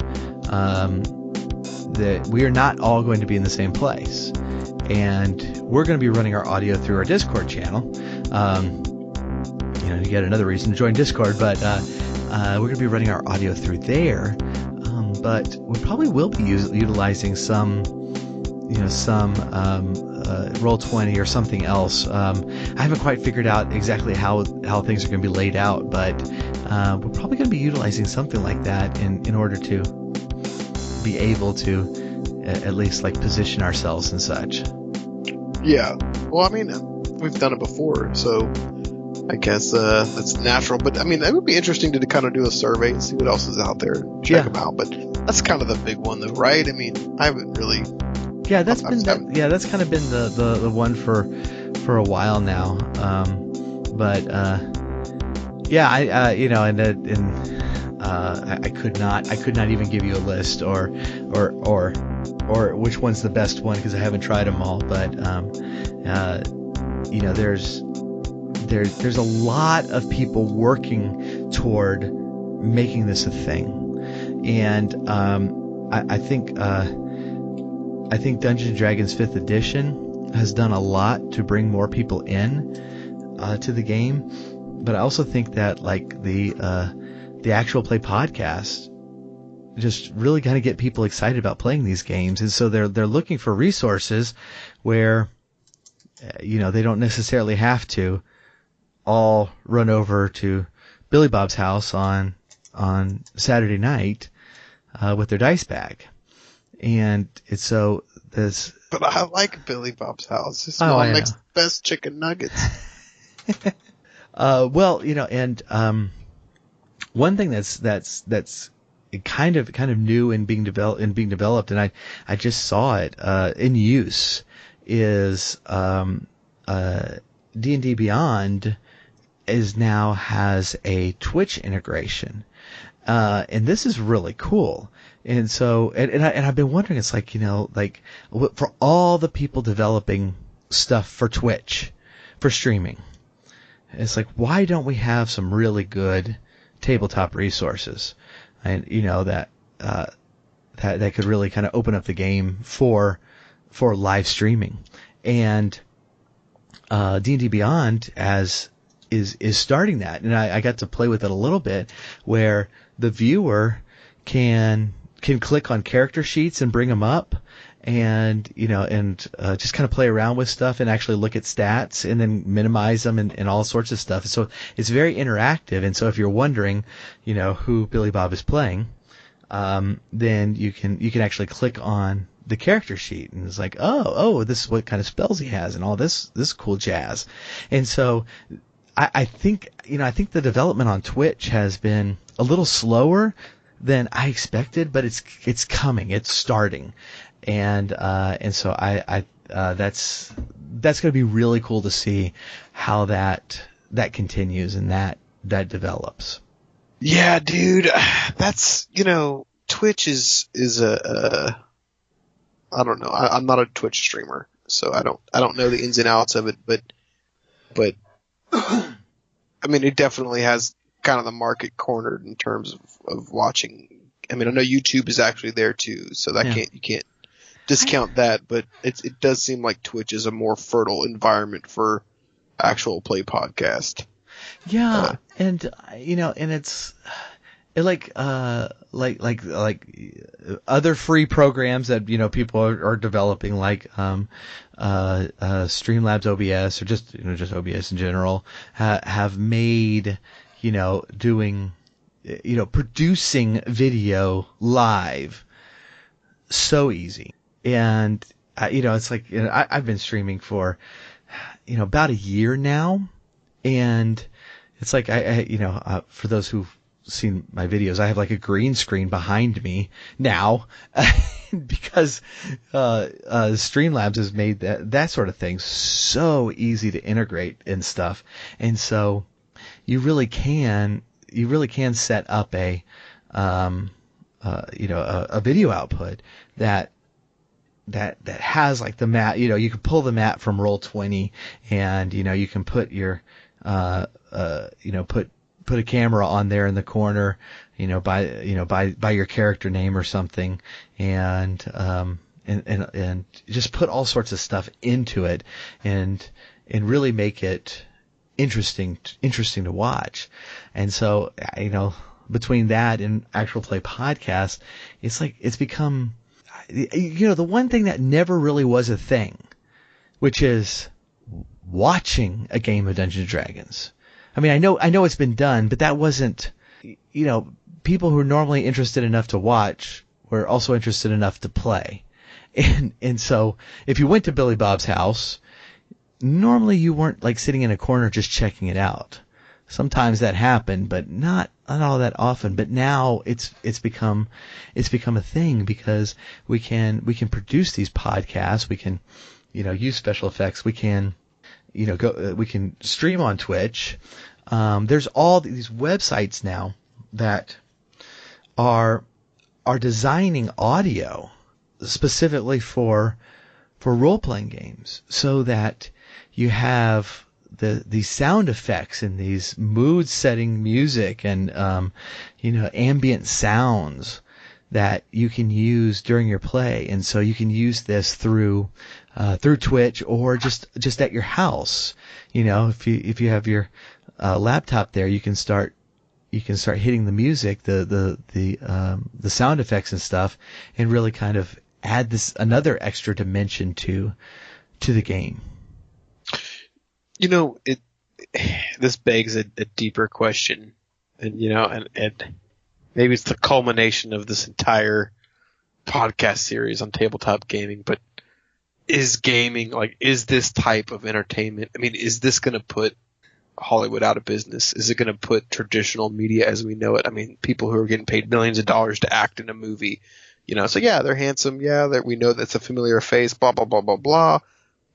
that we are not all going to be in the same place, and we're going to be running our audio through our Discord channel. Yet another reason to join Discord, but we're going to be running our audio through there. But we probably will be utilizing some Roll20 or something else. I haven't quite figured out exactly how things are going to be laid out, but we're probably going to be utilizing something like that in order to be able to at least position ourselves and such. Yeah. Well, I mean, we've done it before, so I guess that's natural. But I mean, it would be interesting to kind of do a survey and see what else is out there, check them out. But that's kind of the big one, though, right? I mean, I haven't really Yeah, that's kind of been the one for a while now. But yeah, I could not even give you a list or which one's the best one because I haven't tried them all. But there's a lot of people working toward making this a thing, and I think Dungeons & Dragons 5th edition has done a lot to bring more people in to the game, but I also think that like the actual play podcast just really kind of get people excited about playing these games, and so they're looking for resources where they don't necessarily have to all run over to Billy Bob's house on Saturday night with their dice bag. And it's so this. But I like Billy Bob's house. His mom makes the best chicken nuggets. Well, and one thing that's kind of new and being developed, and I just saw it in use is D&D Beyond now has a Twitch integration, and this is really cool. And so, and I've been wondering, it's like, like for all the people developing stuff for Twitch, for streaming, it's like, why don't we have some really good tabletop resources, and that could really kind of open up the game for live streaming. And D&D Beyond is starting that, and I got to play with it a little bit, where the viewer can click on character sheets and bring them up, and just kind of play around with stuff and actually look at stats and then minimize them and all sorts of stuff. So it's very interactive. And so if you're wondering, who Billy Bob is playing, then you can actually click on the character sheet, and it's like, oh, this is what kind of spells he has and all this cool jazz. And so I think the development on Twitch has been a little slower than I expected, but it's coming, it's starting, and so I that's going to be really cool to see how that continues and that develops. Yeah, dude, that's Twitch is a I don't know. I'm not a Twitch streamer, so I don't know the ins and outs of it, but I mean, it definitely has kind of the market cornered in terms of watching. I mean, I know YouTube is actually there too, so that you can't discount that, but it does seem like Twitch is a more fertile environment for actual play podcast. Yeah, and it's like other free programs that people are developing, like Streamlabs OBS, or just OBS in general, have made doing producing video live so easy. And it's like, I've been streaming for about a year now, and it's like I for those who've seen my videos, I have like a green screen behind me now because Streamlabs has made that sort of thing so easy to integrate and stuff. And so you really can set up a video output that has like the map. You can pull the map from Roll20, and you can put your put a camera on there in the corner, by your character name or something, and just put all sorts of stuff into it, and really make it interesting to watch. And so, between that and actual play podcast, it's like it's become, the one thing that never really was a thing, which is watching a game of Dungeons & Dragons. I mean, I know it's been done, but that wasn't, people who are normally interested enough to watch were also interested enough to play. And so if you went to Billy Bob's house, normally you weren't like sitting in a corner just checking it out. Sometimes that happened, but not all that often, but now it's become a thing because we can produce these podcasts, we can, use special effects, we can, we can stream on Twitch. There's all these websites now that are designing audio specifically for role-playing games, so that you have these sound effects and these mood-setting music and ambient sounds that you can use during your play, and so you can use this through Twitch or just at your house. If you have your laptop there, you can start hitting the music, the sound effects and stuff, and really kind of add another extra dimension to the game. This begs a deeper question, and and maybe it's the culmination of this entire podcast series on tabletop gaming. But is gaming, is this type of entertainment? I mean, is this going to put Hollywood out of business? Is it going to put traditional media as we know it? I mean, people who are getting paid millions of dollars to act in a movie. So yeah, they're handsome. Yeah, we know that's a familiar face, blah, blah, blah, blah, blah.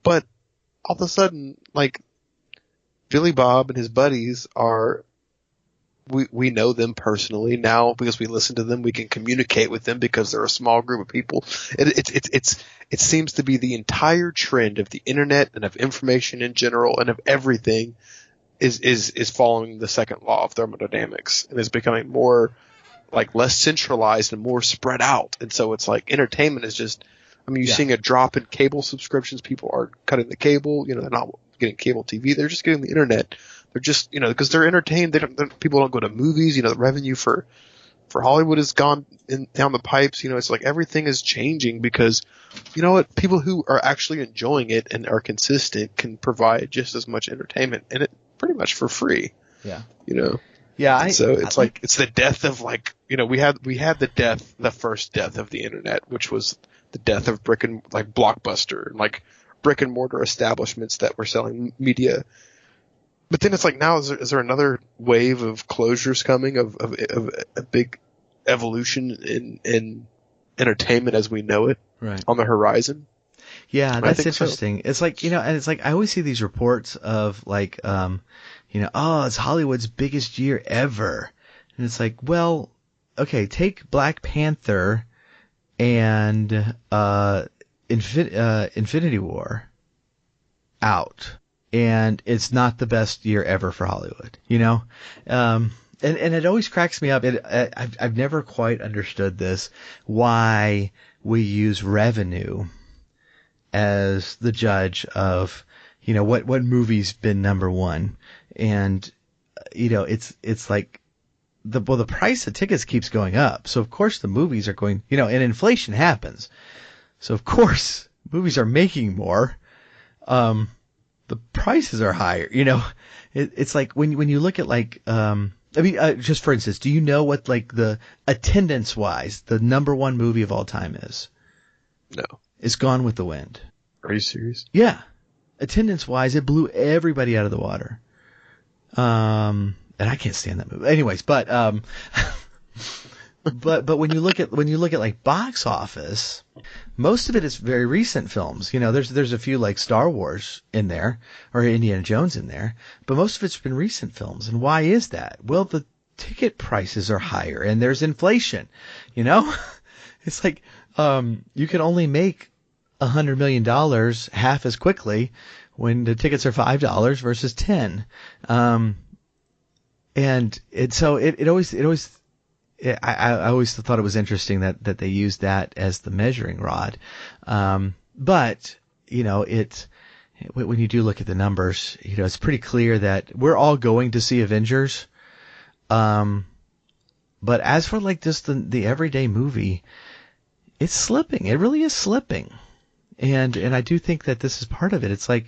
But all of a sudden, Billy Bob and his buddies we know them personally now because we listen to them. We can communicate with them because they're a small group of people. It seems to be the entire trend of the internet and of information in general and of everything is following the second law of thermodynamics and is becoming more less centralized and more spread out. And so it's entertainment is just, you're seeing a drop in cable subscriptions. People are cutting the cable, they're not getting cable TV. They're just getting the internet. They're just, because they're entertained. People don't go to movies. The revenue for Hollywood has gone down the pipes. It's everything is changing because, people who are actually enjoying it and are consistent can provide just as much entertainment and it pretty much for free. Yeah. Yeah. So it's it's the death of we had the first death of the internet, which was the death of Blockbuster and brick and mortar establishments that were selling media. But then it's now is there another wave of closures coming of a big evolution in entertainment as we know it on the horizon? Yeah, that's interesting. So. It's and it's I always see these reports of it's Hollywood's biggest year ever. And it's well, okay, take Black Panther and Infinity War out, and it's not the best year ever for Hollywood, and it always cracks me up. I've never quite understood this, why we use revenue as the judge of what movie's been number one, and it's the price of tickets keeps going up, so of course the movies are going, and inflation happens, so of course movies are making more. The prices are higher. It's when you look at just for instance, do you know what the attendance wise the number one movie of all time is? No. It's Gone with the Wind. Are you serious? Yeah. Attendance wise, it blew everybody out of the water. And I can't stand that movie. Anyways, but when you look at box office, most of it is very recent films. There's a few Star Wars in there or Indiana Jones in there, but most of it's been recent films. And why is that? Well, the ticket prices are higher and there's inflation. It's you can only make $100 million half as quickly when the tickets are $5 versus $10. I always thought it was interesting that they used that as the measuring rod. But when you do look at the numbers, it's pretty clear that we're all going to see Avengers. But as for just the everyday movie, it's slipping. It really is slipping. And I do think that this is part of it. It's I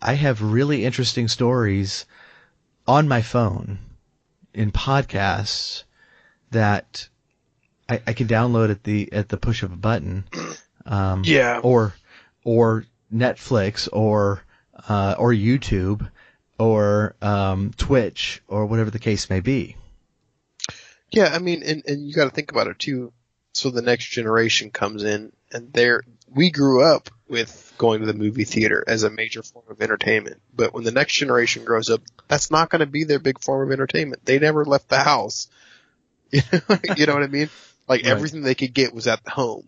have really interesting stories on my phone in podcasts that I can download at the push of a button. Or Netflix or YouTube, or Twitch or whatever the case may be. Yeah, I mean, and you got to think about it too. So the next generation comes in, and we grew up with going to the movie theater as a major form of entertainment. But when the next generation grows up, that's not going to be their big form of entertainment. They never left the house. You know what I mean? Like Right. everything they could get was at home.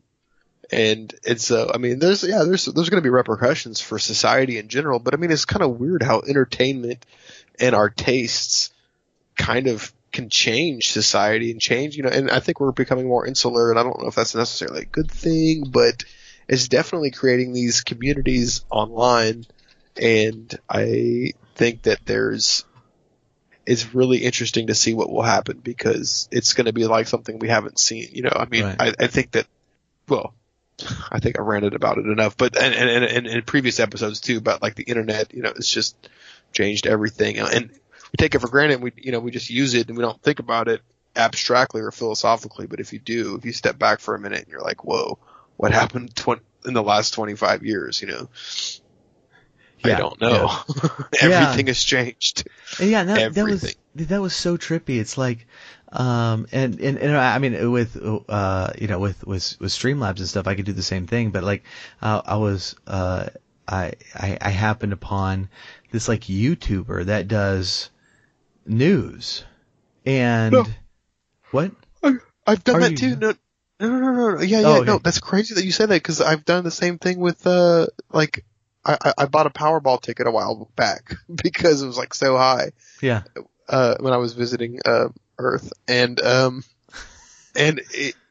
And so, I mean, there's going to be repercussions for society in general. But I mean, it's kind of weird how entertainment and our tastes kind of can change society and change, and I think we're becoming more insular, and I don't know if that's necessarily a good thing, but it's definitely creating these communities online, and I think that it's really interesting to see what will happen, because it's going to be like something we haven't seen, I mean, Right. I think that, well, I think I ranted about it enough, but, and in previous episodes too, about like the internet, it's just changed everything, and we take it for granted. We just use it and we don't think about it abstractly or philosophically. But if you step back for a minute and you're like, whoa, what happened in the last 25 years? Yeah, I don't know. Everything has changed. And yeah, Everything. that was so trippy. It's like, and I mean, with Streamlabs and stuff, I could do the same thing. But like, I happened upon this like YouTuber that does news, and No. what? I've done Are that you- too. No. Yeah. Oh, okay. No, that's crazy that you say that, because I've done the same thing with like I bought a Powerball ticket a while back because it was like so high. Yeah. When I was visiting Earth, and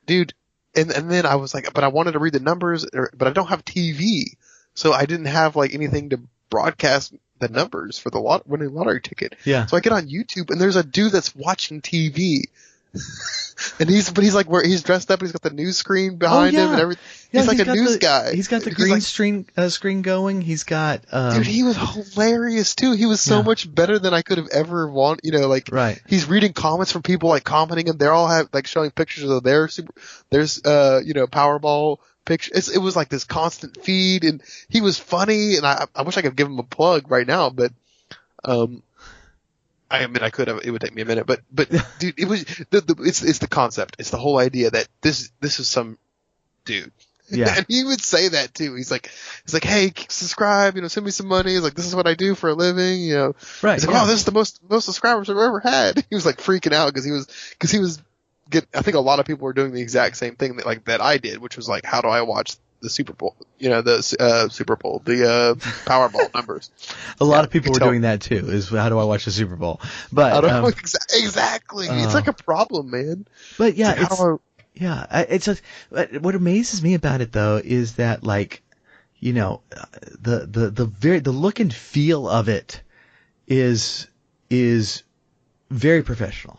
dude, and then I was like, but I wanted to read the numbers, but I don't have TV, so I didn't have like anything to broadcast the numbers for the winning lottery ticket. Yeah. So I get on YouTube, and there's a dude that's watching TV. And he's like, where he's dressed up, and he's got the news screen behind him and everything. Yeah, He's like a news guy. He's got the He's green like- screen going. He's got Dude, he was hilarious too. He was so Yeah. much better than I could have ever wanted. Like, right. he's reading comments from people, like commenting, and they're all like showing pictures of their Powerball picture. It was like this constant feed, and he was funny, and I wish I could give him a plug right now, but I mean, I could have. It would take me a minute, but dude, it was it's the concept. It's the whole idea that this is some dude. Yeah. And he would say that too. He's like, hey, subscribe, send me some money. He's like, this is what I do for a living, Right. He's like, yeah. oh, this is the most subscribers I've ever had. He was like freaking out because he was I think a lot of people were doing the exact same thing that I did, which was like, how do I watch the Super Bowl? The Super Bowl, the Powerball numbers. A lot Yeah, of people you were can tell. doing that too. Is how do I watch the Super Bowl? But I don't know exactly. It's Oh. like a problem, man. but yeah, It's like, how do it's just what amazes me about it though is that like, the look and feel of it is very professional,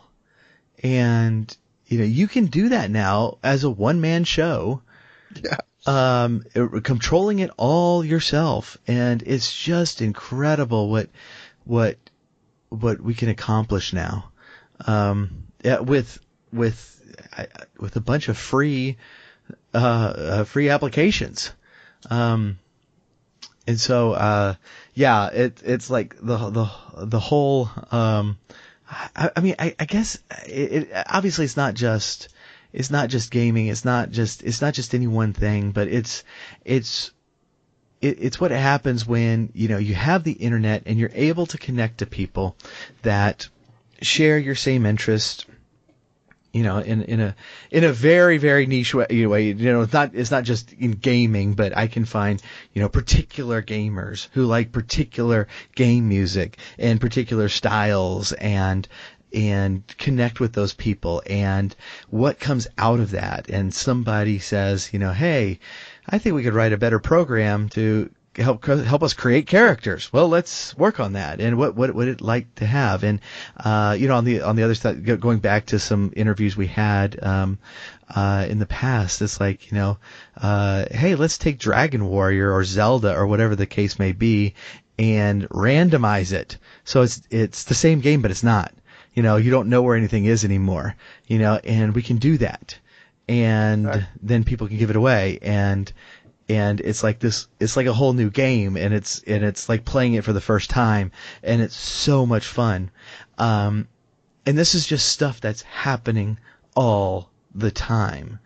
and you can do that now as a one-man show. Yeah. Controlling it all yourself, and it's just incredible what we can accomplish now. With a bunch of free applications. And so it's like the whole I mean I guess it obviously it's not just gaming, it's not just any one thing, but it's what happens when you have the internet and you're able to connect to people that share your same interest, in a very, very niche way. It's not just in gaming, but I can find particular gamers who like particular game music and particular styles, and connect with those people, and what comes out of that. And somebody says, hey, I think we could write a better program to help us create characters. Well, let's work on that. And what would it like to have? And on the other side, going back to some interviews we had in the past, it's like hey, let's take Dragon Warrior or Zelda or whatever the case may be and randomize it. So it's the same game, but it's not. You don't know where anything is anymore. And we can do that, and then people can give it away, and and it's like a whole new game, and it's like playing it for the first time, and it's so much fun. And this is just stuff that's happening all the time.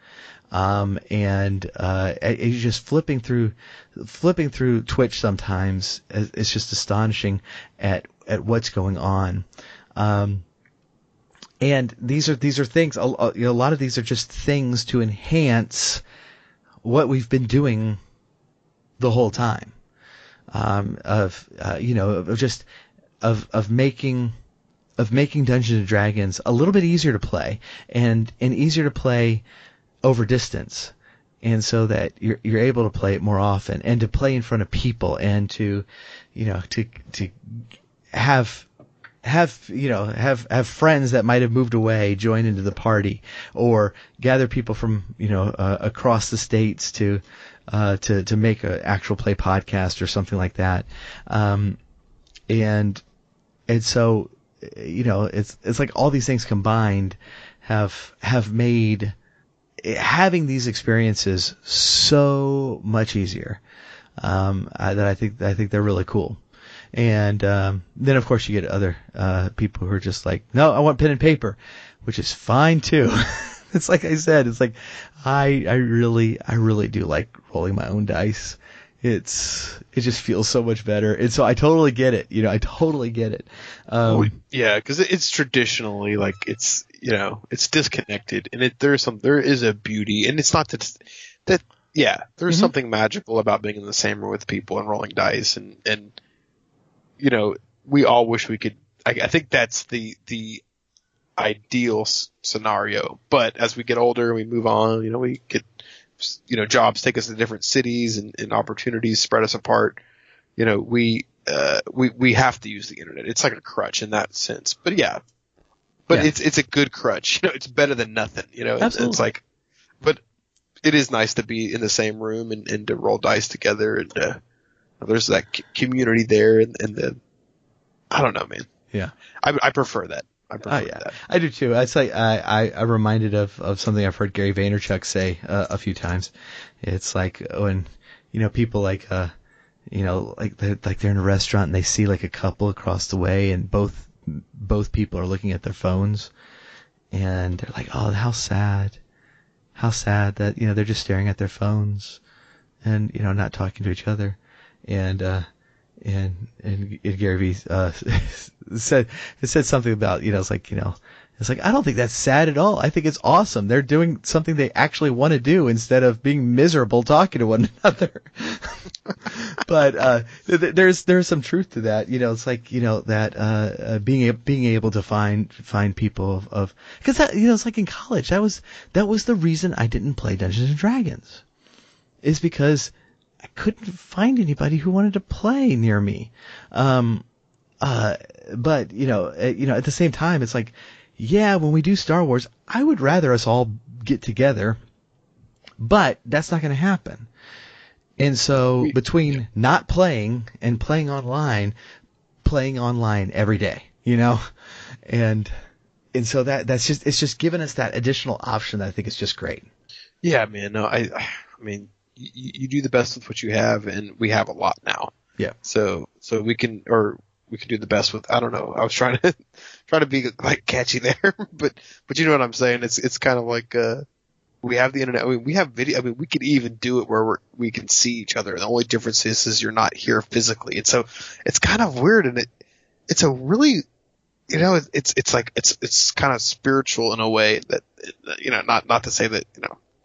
And you're just flipping through Twitch sometimes. It's just astonishing at what's going on. And these are things. A lot of these are just things to enhance what we've been doing the whole time. Of making Dungeons and Dragons a little bit easier to play and easier to play over distance, and so that you're able to play it more often and to play in front of people and to have friends that might have moved away join into the party, or gather people from across the states to make an actual play podcast or something like that. And so it's like all these things combined have made having these experiences so much easier. That I think they're really cool. And then of course you get other people who are just like, no, I want pen and paper, which is fine too. It's like I said, it's like I really do like rolling my own dice. It just feels so much better, and so I totally get it. I totally get it. Yeah, because it's traditionally like it's disconnected, and there is a beauty, and it's not that there's mm-hmm. something magical about being in the same room with people and rolling dice, and we all wish we could. I think that's the ideal scenario, but as we get older and we move on, we get. Jobs take us to different cities and opportunities spread us apart. We have to use the internet. It's like a crutch in that sense, but it's a good crutch. It's better than nothing. Absolutely. It's like, but it is nice to be in the same room and to roll dice together, and there's that community there, and I don't know, man. Yeah, I prefer that. That. I do too. It's like I'm reminded of something I've heard Gary Vaynerchuk say a few times. It's like when people like they're in a restaurant and they see like a couple across the way, and both people are looking at their phones, and they're like, oh, how sad that they're just staring at their phones and not talking to each other. And Gary Vee said something about it's like I don't think that's sad at all. I think it's awesome. They're doing something they actually want to do instead of being miserable talking to one another. But there's some truth to that. It's like that being able to find people of because that it's like in college that was the reason I didn't play Dungeons and Dragons, is because I couldn't find anybody who wanted to play near me. But at the same time, it's like, when we do Star Wars, I would rather us all get together, but that's not going to happen. And so between not playing and playing online every day, and so it's just given us that additional option that I think is just great. Yeah, man. No, I mean, you do the best with what you have, and we have a lot now. Yeah. So we can do the best with. I don't know. I was trying to be like catchy there, but you know what I'm saying. It's kind of like we have the internet. I mean, we have video. I mean, we could even do it where we can see each other. The only difference is you're not here physically, and so it's kind of weird, and it's a really it's like it's kind of spiritual in a way that not to say that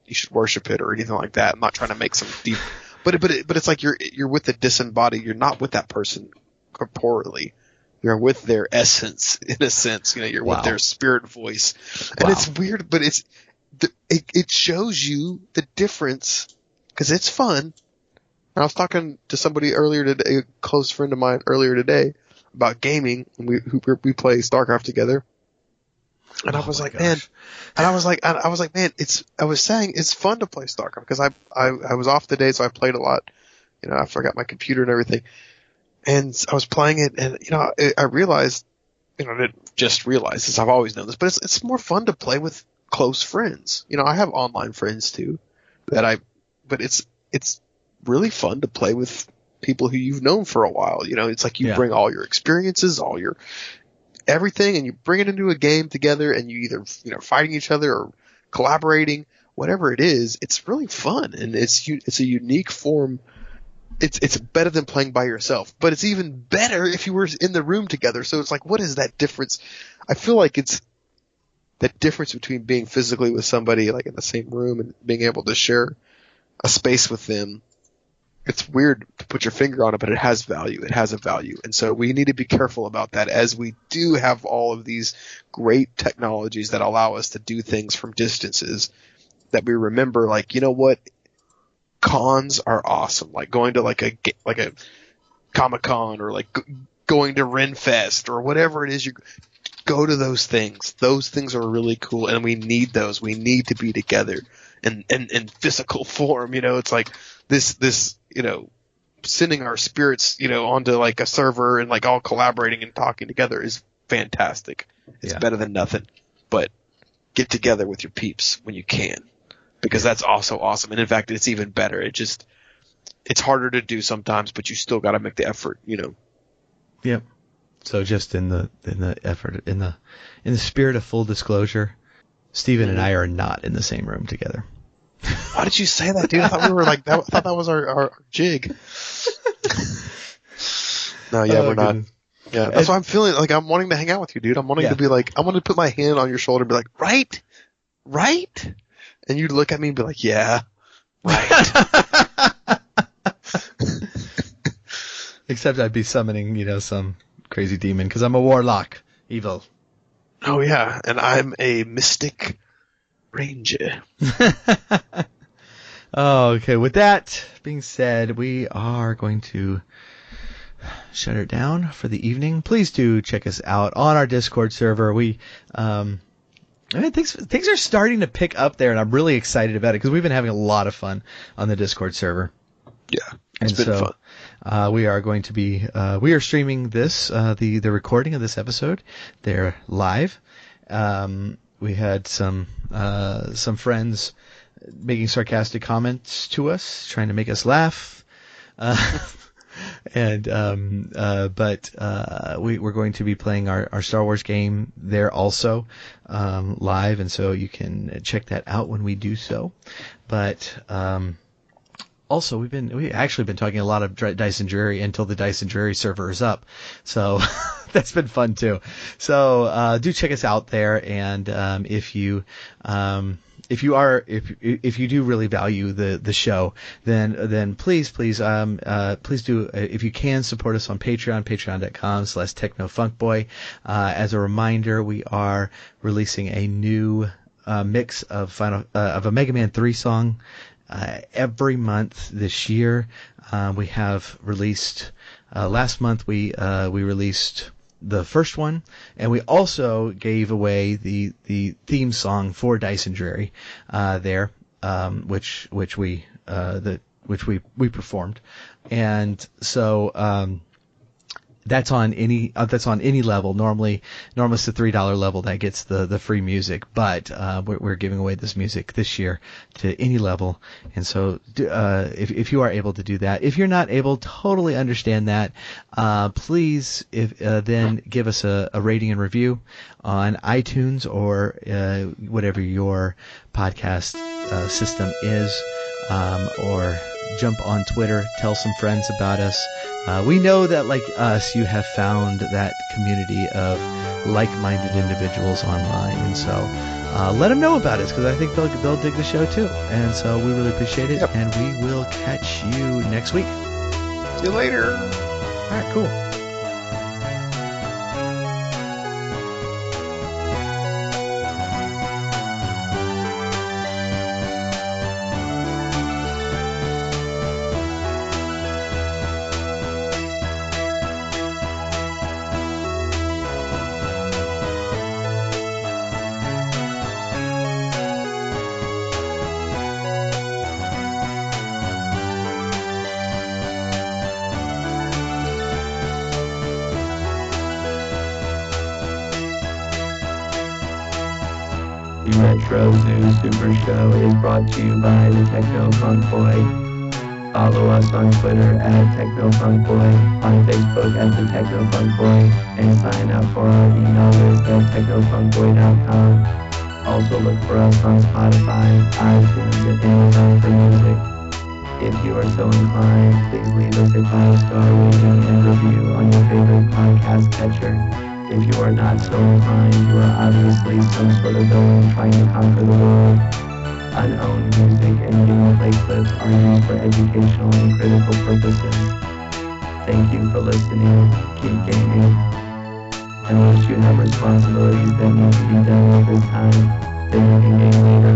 you should worship it or anything like that. I'm not trying to make some deep, but it's like you're with the disembodied. You're not with that person corporeally. You're with their essence in a sense. You're with their spirit voice, and it's weird, but it shows you the difference because it's fun. And I was talking to somebody earlier today, a close friend of mine earlier today, about gaming. And we play StarCraft together. And I was like, man, I was like, man, I was saying it's fun to play StarCraft because I was off today, so I played a lot. I forgot my computer and everything. And I was playing it, and, I realized, I didn't just realize this, I've always known this, but it's more fun to play with close friends. I have online friends too but it's really fun to play with people who you've known for a while. You know, it's like you Yeah. bring all your experiences, all your everything, and you bring it into a game together, and you either, you know, fighting each other or collaborating, whatever it is. It's really fun, and it's a unique form. It's better than playing by yourself, but it's even better if you were in the room together. So it's like, what is that difference? I feel like it's that difference between being physically with somebody like in the same room and being able to share a space with them. It's weird to put your finger on it, but it has value. It has a value. And so we need to be careful about that as we do have all of these great technologies that allow us to do things from distances, that we remember, like, you know what? Cons are awesome. Like going to like a Comic-Con, or like going to Renfest, or whatever it is. You go to those things. Those things are really cool, and we need those. We need to be together in physical form. You know, it's like this, you know, sending our spirits, you know, onto like a server and like all collaborating and talking together is fantastic. It's better than nothing. But get together with your peeps when you can, because that's also awesome. And in fact, it's even better. It's harder to do sometimes, but you still got to make the effort, you know. Yep. So just in the effort, in the spirit of full disclosure, Steven and I are not in the same room together. Why did you say that, dude? I thought we were like that. I thought that was our jig. No, yeah, we're not. Goodness. Yeah, that's why I'm feeling like I'm wanting to hang out with you, dude. I'm wanting to be like, I want to put my hand on your shoulder and be like, right, and you look at me and be like, yeah, right. Except I'd be summoning, you know, some crazy demon, because I'm a warlock, evil. Oh yeah, and I'm a mystic ranger. Oh, okay. With that being said, we are going to shut it down for the evening. Please do check us out on our Discord server. I mean, things are starting to pick up there, and I'm really excited about it because we've been having a lot of fun on the Discord server. Yeah, it's been fun. We are going to be we are streaming this the recording of this episode. They're live. We had some friends making sarcastic comments to us, trying to make us laugh. But we're going to be playing our Star Wars game there also live, and so you can check that out when we do so. But also, we actually been talking a lot of Dice and Dreary until the Dice and Dreary server is up, so that's been fun too. So do check us out there, and if you do really value the show, then please do, if you can, support us on Patreon, patreon.com/technofunkboy. As a reminder, we are releasing a new mix of a Mega Man 3 song every month this year. We have released last month we released the first one, and we also gave away the theme song for Dice and Dreary there, which we performed, and so that's on any level. Normally it's the $3 level that gets the free music, but we're giving away this music this year to any level. And so if you are able to do that, if you're not able, totally understand that. Please then give us a rating and review on iTunes or whatever your podcast system is, or jump on Twitter, tell some friends about us. We know that, like us, you have found that community of like-minded individuals online, and so let them know about us, because I think they'll dig the show too. And so we really appreciate it, and we will catch you next week. See you later. All right, cool. The Retro Zoo Super Show is brought to you by the Techno Funk Boy. Follow us on Twitter at TechnoFunkBoy, on Facebook at the TechnoFunkBoy, and sign up for our email list at TechnoFunkBoy.com. Also look for us on Spotify, iTunes, and Amazon for music. If you are so inclined, please leave us a 5-star rating and review on your favorite podcast catcher. If you are not so inclined, you are obviously some sort of villain trying to conquer the world. Unowned music and gameplay clips are used for educational and critical purposes. Thank you for listening. Keep gaming. Unless you have responsibilities that need to be done at this time, then you can game later.